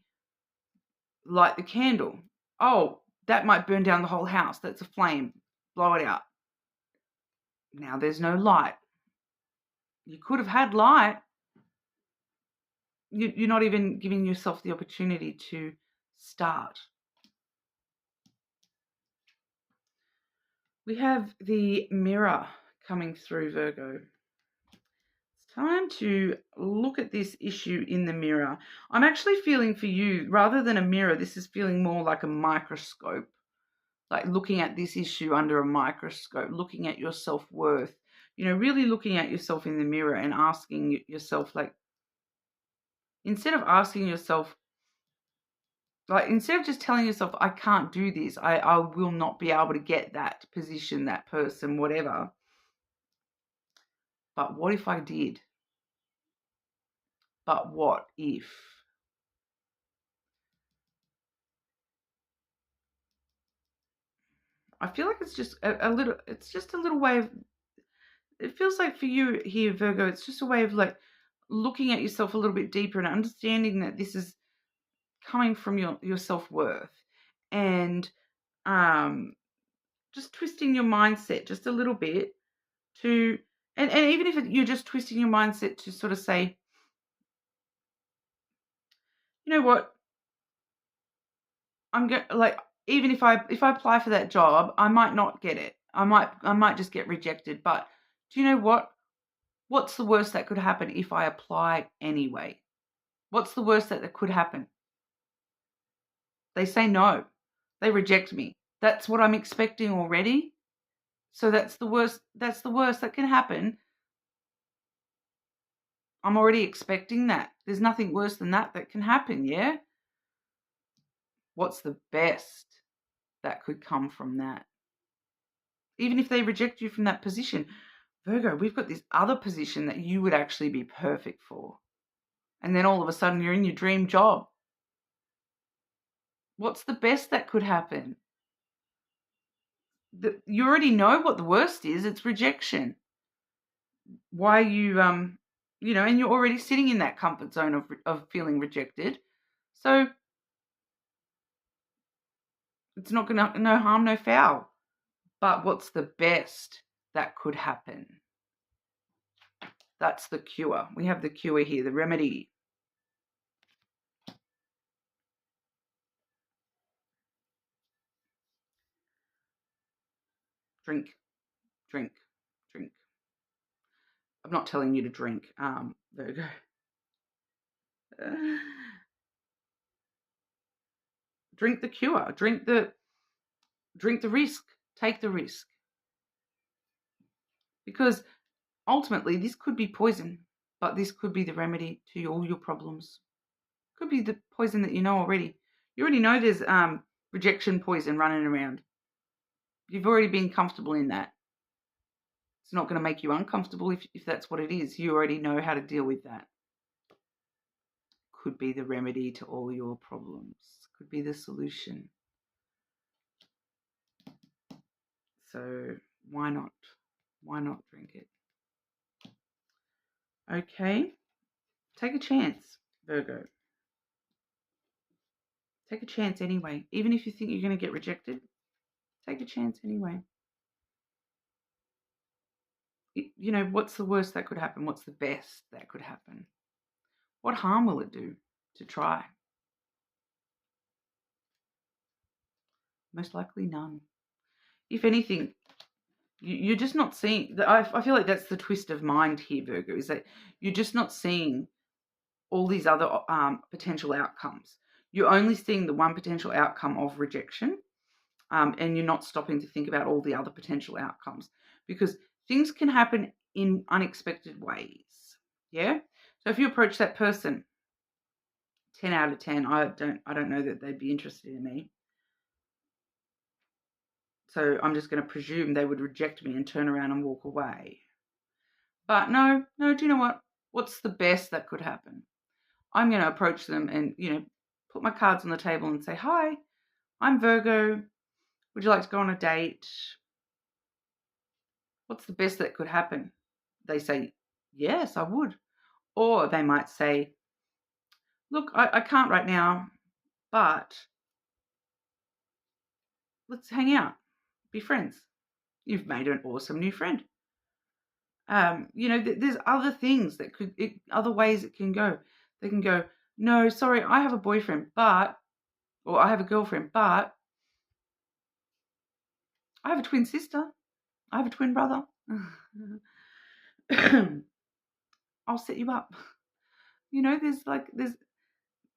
Light the candle. Oh, that might burn down the whole house. That's a flame. Blow it out. Now there's no light. You could have had light. You're not even giving yourself the opportunity to start. We have the mirror coming through, Virgo. It's time to look at this issue in the mirror. I'm actually feeling for you, rather than a mirror, this is feeling more like a microscope. Like looking at this issue under a microscope, looking at your self-worth, you know, really looking at yourself in the mirror and asking yourself, like, instead of asking yourself, like, instead of just telling yourself, I can't do this, I will not be able to get that position, that person, whatever. But what if I did? But what if? I feel like it's just a little way of, it feels like for you here, Virgo, it's just a way of like looking at yourself a little bit deeper and understanding that this is coming from your self-worth, and just twisting your mindset just a little bit to, and even if you're just twisting your mindset to sort of say, you know what, I'm going, like, even if I apply for that job, I might not get it. I might just get rejected. But do you know what? What's the worst that could happen if I apply anyway? What's the worst that could happen? They say no. They reject me. That's what I'm expecting already. So that's the worst. That's the worst that can happen. I'm already expecting that. There's nothing worse than that can happen, yeah? What's the best that could come from that? Even if they reject you from that position, Virgo, we've got this other position that you would actually be perfect for. And then all of a sudden you're in your dream job. What's the best that could happen? You already know what the worst is. It's rejection. Why you, and you're already sitting in that comfort zone of feeling rejected. So it's not going to, no harm, no foul. But what's the best that could happen? That's the cure. We have the cure here, the remedy. Drink, drink, drink. I'm not telling you to drink, Virgo. Drink the cure. Drink the risk. Take the risk. Because ultimately, this could be poison, but this could be the remedy to all your problems. Could be the poison that you know already. You already know there's rejection poison running around. You've already been comfortable in that. It's not going to make you uncomfortable if that's what it is. You already know how to deal with that. Could be the remedy to all your problems. Could be the solution. So why not? Why not drink it? Okay. Take a chance, Virgo. Take a chance anyway. Even if you think you're going to get rejected, take a chance anyway. What's the worst that could happen? What's the best that could happen? What harm will it do to try? Most likely none. If anything, you're just not seeing. I feel like that's the twist of mind here, Virgo, is that you're just not seeing all these other potential outcomes. You're only seeing the one potential outcome of rejection, and you're not stopping to think about all the other potential outcomes, because things can happen in unexpected ways. Yeah. So if you approach that person, 10 out of 10, I don't know that they'd be interested in me. So I'm just going to presume they would reject me and turn around and walk away. But no, do you know what? What's the best that could happen? I'm going to approach them and, put my cards on the table and say, hi, I'm Virgo. Would you like to go on a date? What's the best that could happen? They say, yes, I would. Or they might say, look, I can't right now, but let's hang out, be friends. You've made an awesome new friend. There's other things that other ways it can go. They can go, no, sorry, I have a boyfriend, or I have a girlfriend, but I have a twin sister. I have a twin brother. I'll set you up. There's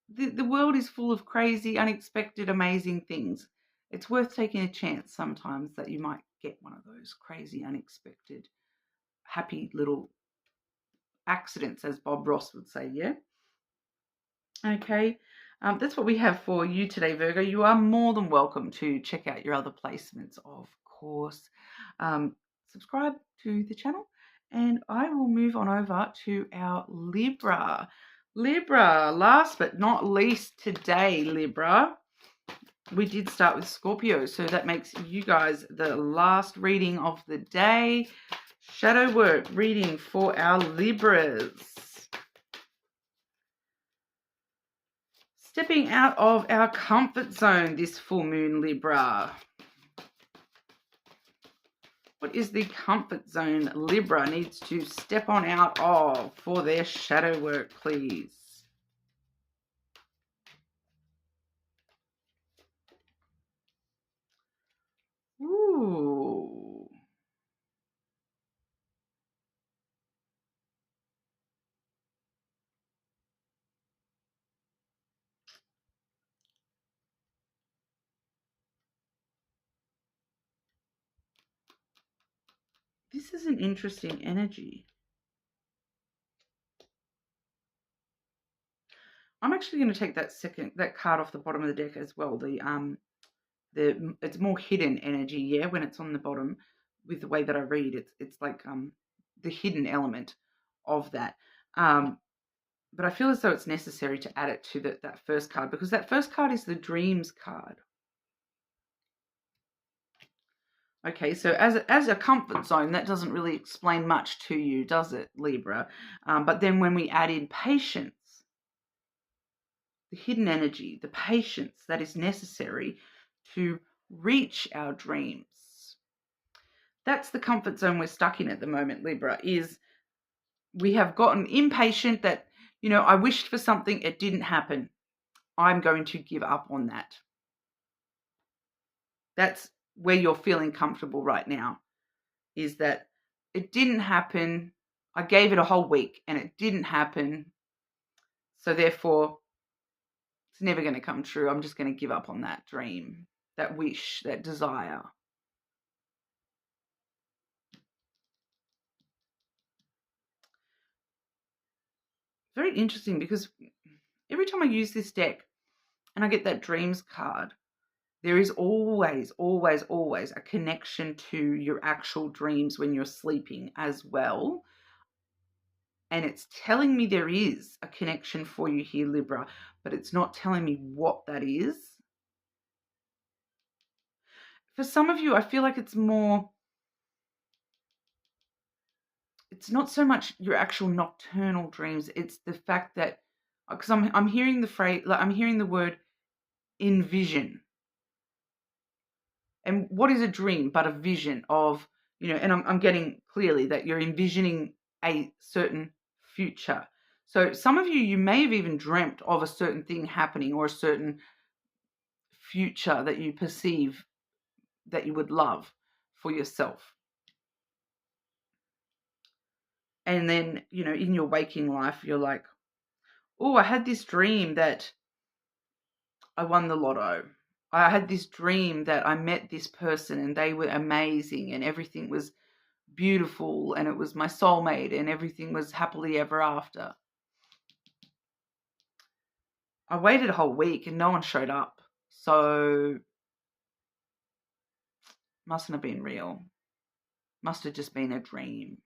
the world is full of crazy, unexpected, amazing things. It's worth taking a chance sometimes that you might get one of those crazy, unexpected, happy little accidents, as Bob Ross would say, yeah? Okay, that's what we have for you today, Virgo. You are more than welcome to check out your other placements, of course. Subscribe to the channel, and I will move on over to our Libra. Libra, last but not least today, Libra. We did start with Scorpio, so that makes you guys the last reading of the day. Shadow work reading for our Libras. Stepping out of our comfort zone this full moon, Libra. What is the comfort zone Libra needs to step on out of for their shadow work, please? Ooh. This is an interesting energy. I'm actually going to take that card off the bottom of the deck as well. It's more hidden energy, yeah, when it's on the bottom. With the way that I read, it's like the hidden element of that. But I feel as though it's necessary to add it to that first card, because that first card is the dreams card. Okay, so as a comfort zone, that doesn't really explain much to you, does it, Libra? But then when we add in patience, the hidden energy, the patience that is necessary to reach our dreams. That's the comfort zone we're stuck in at the moment, Libra, is we have gotten impatient that, I wished for something, it didn't happen. I'm going to give up on that. That's where you're feeling comfortable right now, is that it didn't happen. I gave it a whole week and it didn't happen. So therefore, it's never going to come true. I'm just going to give up on that dream, that wish, that desire. Very interesting, because every time I use this deck and I get that dreams card, there is always, always, always a connection to your actual dreams when you're sleeping as well. And it's telling me there is a connection for you here, Libra, but it's not telling me what that is. For some of you, I feel like it's not so much your actual nocturnal dreams. It's the fact that, because I'm hearing the phrase, like I'm hearing the word envision. And what is a dream but a vision of, and I'm getting clearly that you're envisioning a certain future. So some of you may have even dreamt of a certain thing happening, or a certain future that you perceive that you would love for yourself. And then, in your waking life, you're like, oh, I had this dream that I won the lotto. I had this dream that I met this person and they were amazing and everything was beautiful and it was my soulmate and everything was happily ever after. I waited a whole week and no one showed up. So mustn't have been real. Must have just been a dream.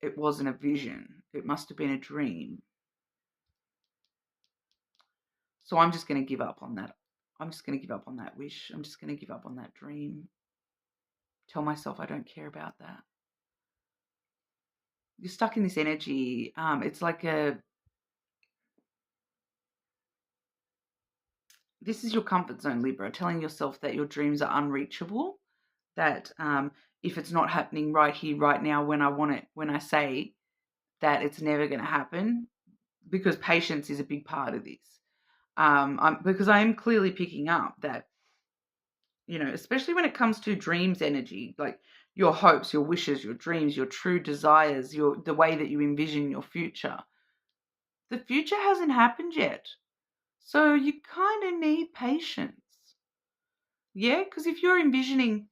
It wasn't a vision. It must have been a dream. So I'm just going to give up on that. I'm just going to give up on that wish. I'm just going to give up on that dream. Tell myself I don't care about that. You're stuck in this energy. It's like this is your comfort zone, Libra, telling yourself that your dreams are unreachable, that if it's not happening right here, right now, when I want it, when I say that, it's never going to happen, because patience is a big part of this. Because I am clearly picking up that, especially when it comes to dreams energy, like your hopes, your wishes, your dreams, your true desires, the way that you envision your future. The future hasn't happened yet. So you kind of need patience. Yeah, because if you're envisioning,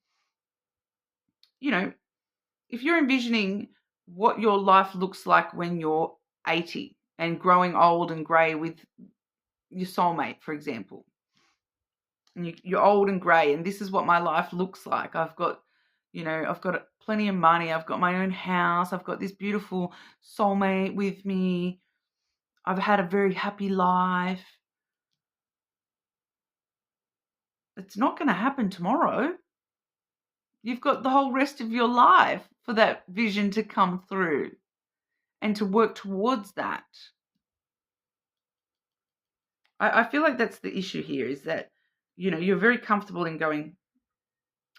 if you're envisioning what your life looks like when you're 80 and growing old and grey with your soulmate, for example, and you're old and grey and this is what my life looks like. I've got plenty of money. I've got my own house. I've got this beautiful soulmate with me. I've had a very happy life. It's not going to happen tomorrow. You've got the whole rest of your life for that vision to come through and to work towards that. I feel like that's the issue here, is that, you're very comfortable in going,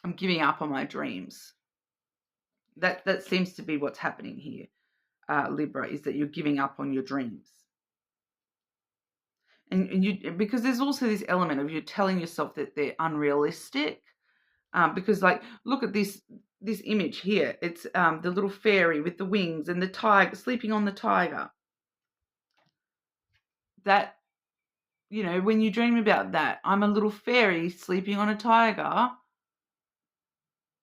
I'm giving up on my dreams. That seems to be what's happening here, Libra, is that you're giving up on your dreams. And you, because there's also this element of you telling yourself that they're unrealistic. Because, like, look at this image here. It's the little fairy with the wings and the tiger sleeping on the tiger. That, when you dream about that, I'm a little fairy sleeping on a tiger.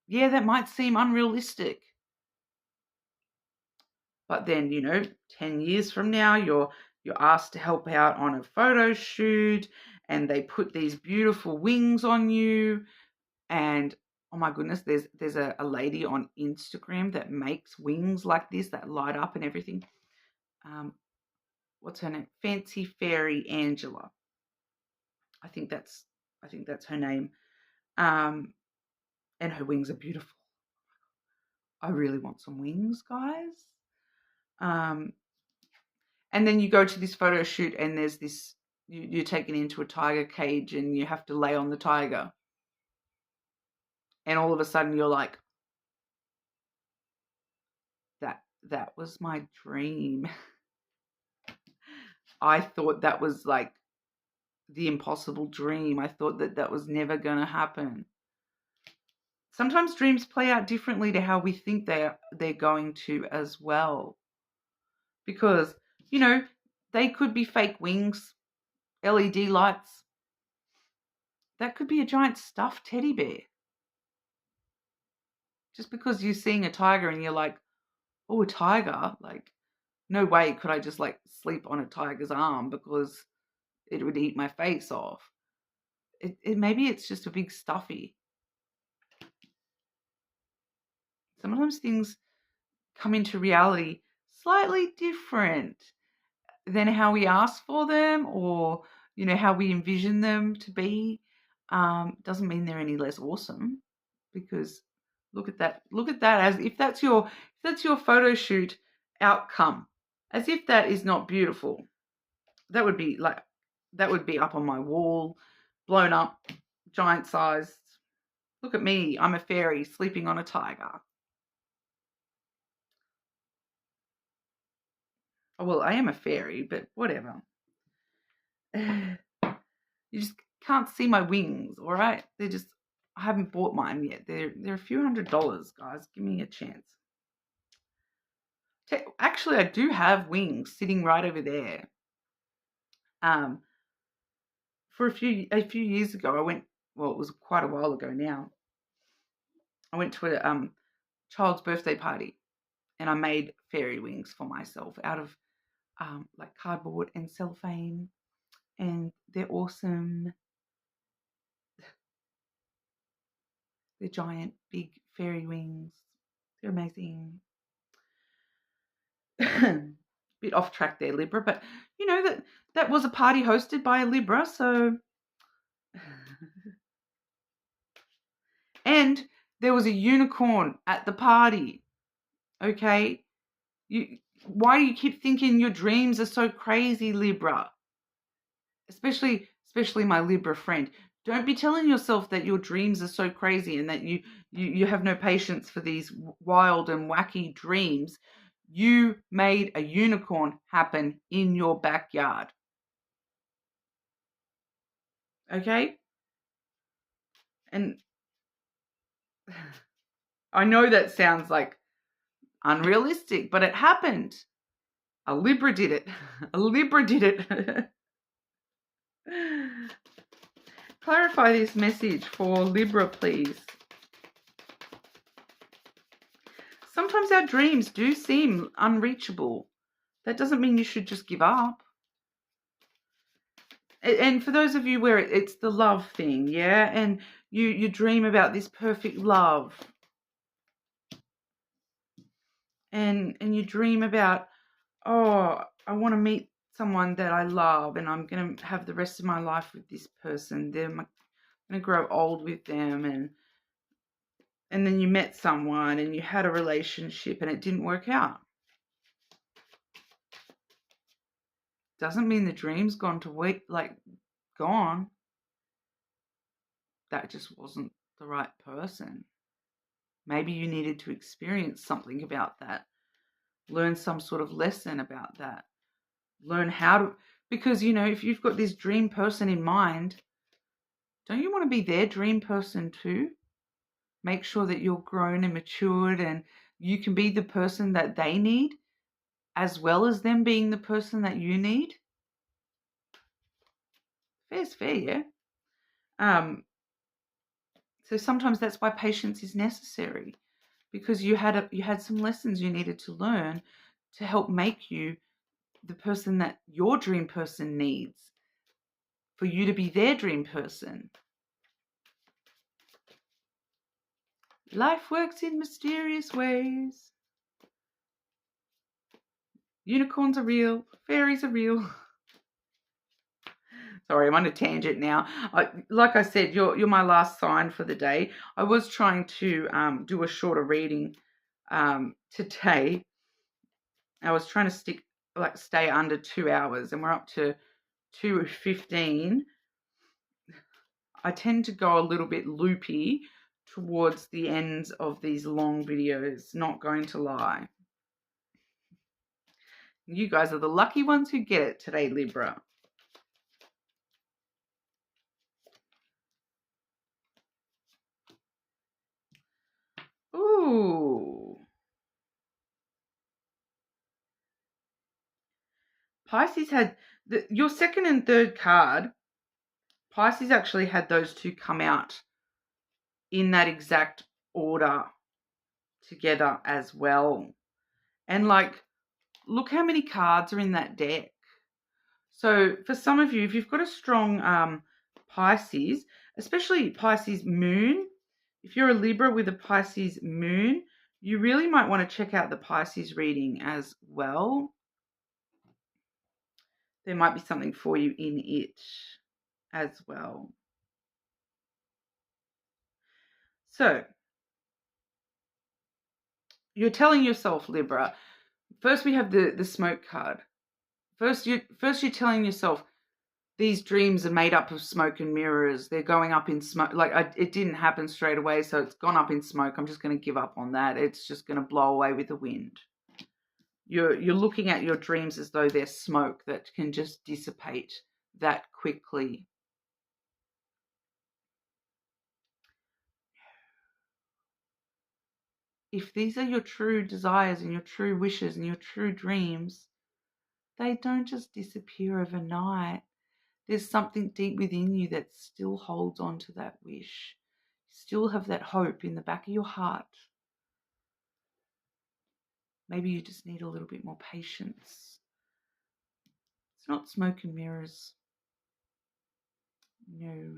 yeah, that might seem unrealistic. But then, 10 years from now, you're asked to help out on a photo shoot, and they put these beautiful wings on you. And oh my goodness, there's a lady on Instagram that makes wings like this that light up and everything. What's her name? Fancy Fairy Angela. I think that's her name. And her wings are beautiful. I really want some wings, guys. And then you go to this photo shoot, and there's this, you're taken into a tiger cage, and you have to lay on the tiger. And all of a sudden you're like, that was my dream. I thought that was like the impossible dream. I thought that was never going to happen. Sometimes dreams play out differently to how we think they're going to as well. Because, they could be fake wings, LED lights. That could be a giant stuffed teddy bear. Just because you're seeing a tiger and you're like, oh, a tiger? Like, no way could I just like sleep on a tiger's arm because it would eat my face off. Maybe it's just a big stuffy. Sometimes things come into reality slightly different than how we ask for them, or how we envision them to be. Doesn't mean they're any less awesome, because look at that as if that's your photo shoot outcome, as if that is not beautiful. That would be up on my wall, blown up, giant sized. Look at me, I'm a fairy sleeping on a tiger. Oh, well, I am a fairy, but whatever. You just can't see my wings, all right? I haven't bought mine yet. They're a few $100s, guys. Give me a chance. Actually, I do have wings sitting right over there. For a few years ago, I went. Well, it was quite a while ago now. I went to a child's birthday party, and I made fairy wings for myself out of like cardboard and cellophane, and they're awesome. They're giant, big fairy wings. They're amazing. Bit off track there, Libra, but that was a party hosted by a Libra, so and there was a unicorn at the party. Okay, why do you keep thinking your dreams are so crazy, Libra? Especially my Libra friend. Don't be telling yourself that your dreams are so crazy and that you have no patience for these wild and wacky dreams. You made a unicorn happen in your backyard. Okay? And I know that sounds like unrealistic, but it happened. A Libra did it. A Libra did it. Clarify this message for Libra, please. Sometimes our dreams do seem unreachable. That doesn't mean you should just give up. And for those of you where it's the love thing, yeah, and you dream about this perfect love, and you dream about, oh, I want to meet someone that I love, and I'm going to have the rest of my life with this person. I'm going to grow old with them, and then you met someone and you had a relationship and it didn't work out. Doesn't mean the dream's gone. That just wasn't the right person. Maybe you needed to experience something about that. Learn some sort of lesson about that. Learn how to, because, if you've got this dream person in mind, don't you want to be their dream person too? Make sure that you're grown and matured and you can be the person that they need, as well as them being the person that you need. Fair's fair, yeah? So sometimes that's why patience is necessary, because you had some lessons you needed to learn to help make you the person that your dream person needs for you to be their dream person. Life works in mysterious ways. Unicorns are real. Fairies are real. Sorry, I'm on a tangent now. Like I said, you're my last sign for the day. I was trying to do a shorter reading today. I was trying to stay under 2 hours, and we're up to 2:15. I tend to go a little bit loopy towards the ends of these long videos, not going to lie. You guys are the lucky ones who get it today, Libra. Ooh. Pisces had your second and third card. Pisces actually had those two come out in that exact order together as well. And look how many cards are in that deck. So for some of you, if you've got a strong Pisces, especially Pisces moon, if you're a Libra with a Pisces moon, you really might want to check out the Pisces reading as well. There might be something for you in it as well. So you're telling yourself, Libra, first we have the smoke card. First you're telling yourself, these dreams are made up of smoke and mirrors. They're going up in smoke. It didn't happen straight away, so it's gone up in smoke. I'm just going to give up on that. It's just going to blow away with the wind. You're looking at your dreams as though they're smoke that can just dissipate that quickly. If these are your true desires and your true wishes and your true dreams, they don't just disappear overnight. There's something deep within you that still holds on to that wish. You still have that hope in the back of your heart. Maybe you just need a little bit more patience. It's not smoke and mirrors. No,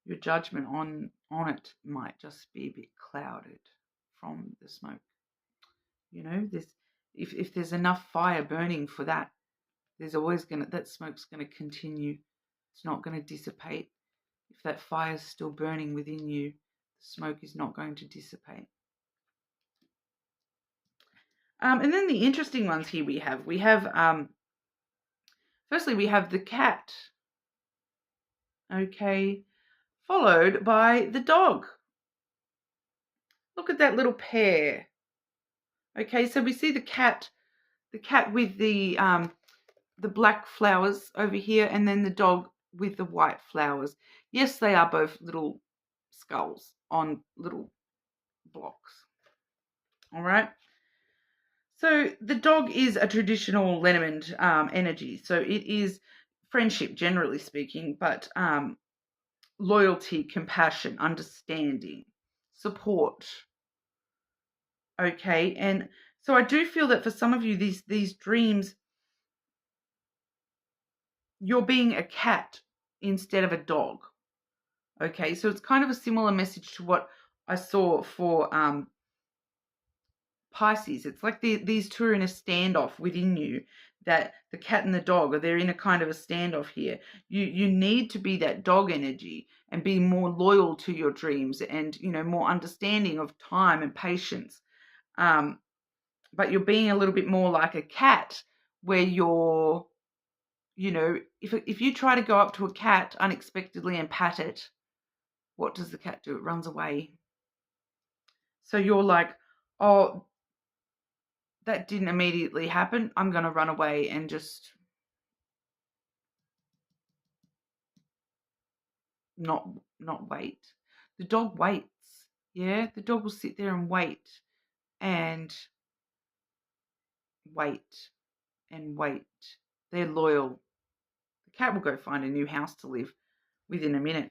your judgment on it might just be a bit clouded from the smoke. If there's enough fire burning for that, there's always that smoke's gonna continue. It's not gonna dissipate. If that fire's still burning within you, the smoke is not going to dissipate. And then the interesting ones here we have firstly we have the cat, okay, followed by the dog. Look at that little pair. Okay, so we see the cat with the black flowers over here, and then the dog with the white flowers. Yes, they are both little skulls on little blocks. All right. So the dog is a traditional lenormand energy. So it is friendship, generally speaking, but loyalty, compassion, understanding, support. Okay, and so I do feel that for some of you, these dreams, you're being a cat instead of a dog. Okay, so it's kind of a similar message to what I saw for Pisces. It's like these two are in a standoff within you, that the cat and the dog, or they're in a kind of a standoff here. You need to be that dog energy and be more loyal to your dreams and, more understanding of time and patience. But you're being a little bit more like a cat, where you're, if you try to go up to a cat unexpectedly and pat it, what does the cat do? It runs away. So you're like, oh, that didn't immediately happen. I'm going to run away and just not wait. The dog waits. Yeah, the dog will sit there and wait and wait and wait. They're loyal. The cat will go find a new house to live within a minute.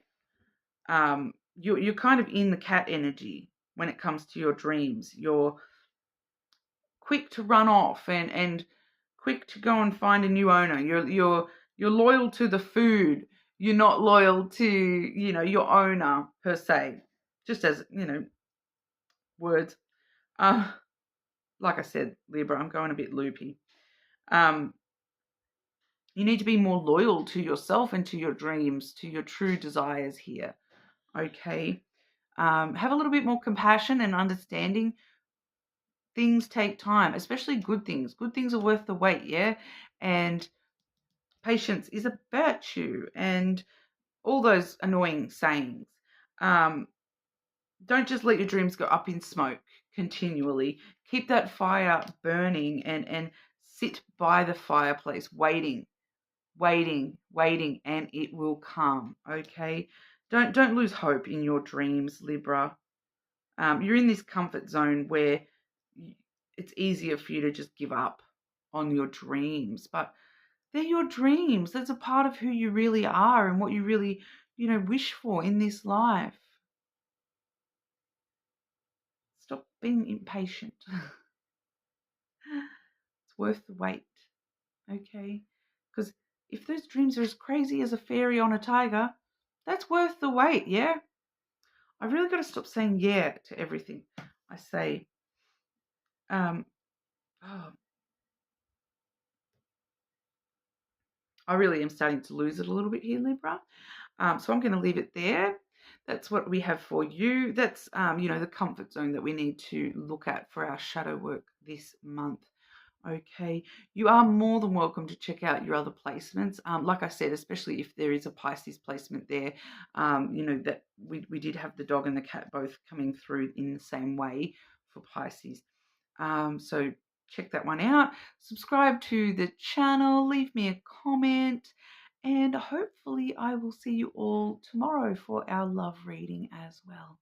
you're kind of in the cat energy when it comes to your dreams. You're quick to run off and quick to go and find a new owner. You're loyal to the food. You're not loyal to, your owner per se. Just as, words. Like I said, Libra, I'm going a bit loopy. You need to be more loyal to yourself and to your dreams, to your true desires here. Okay. Have a little bit more compassion and understanding. Things take time, especially good things. Good things are worth the wait, yeah? And patience is a virtue, and all those annoying sayings. Don't just let your dreams go up in smoke continually. Keep that fire burning and sit by the fireplace waiting, and it will come, okay? Don't lose hope in your dreams, Libra. You're in this comfort zone where it's easier for you to just give up on your dreams, but they're your dreams. That's a part of who you really are and what you really, wish for in this life. Stop being impatient. It's worth the wait, okay? Because if those dreams are as crazy as a fairy on a tiger, that's worth the wait, yeah? I've really got to stop saying yeah to everything I say. Oh, I really am starting to lose it a little bit here, Libra. So I'm going to leave it there. That's what we have for you. That's, the comfort zone that we need to look at for our shadow work this month. Okay, you are more than welcome to check out your other placements. Like I said, especially if there is a Pisces placement there, that we did have the dog and the cat both coming through in the same way for Pisces. So check that one out. Subscribe to the channel, leave me a comment, and hopefully I will see you all tomorrow for our love reading as well.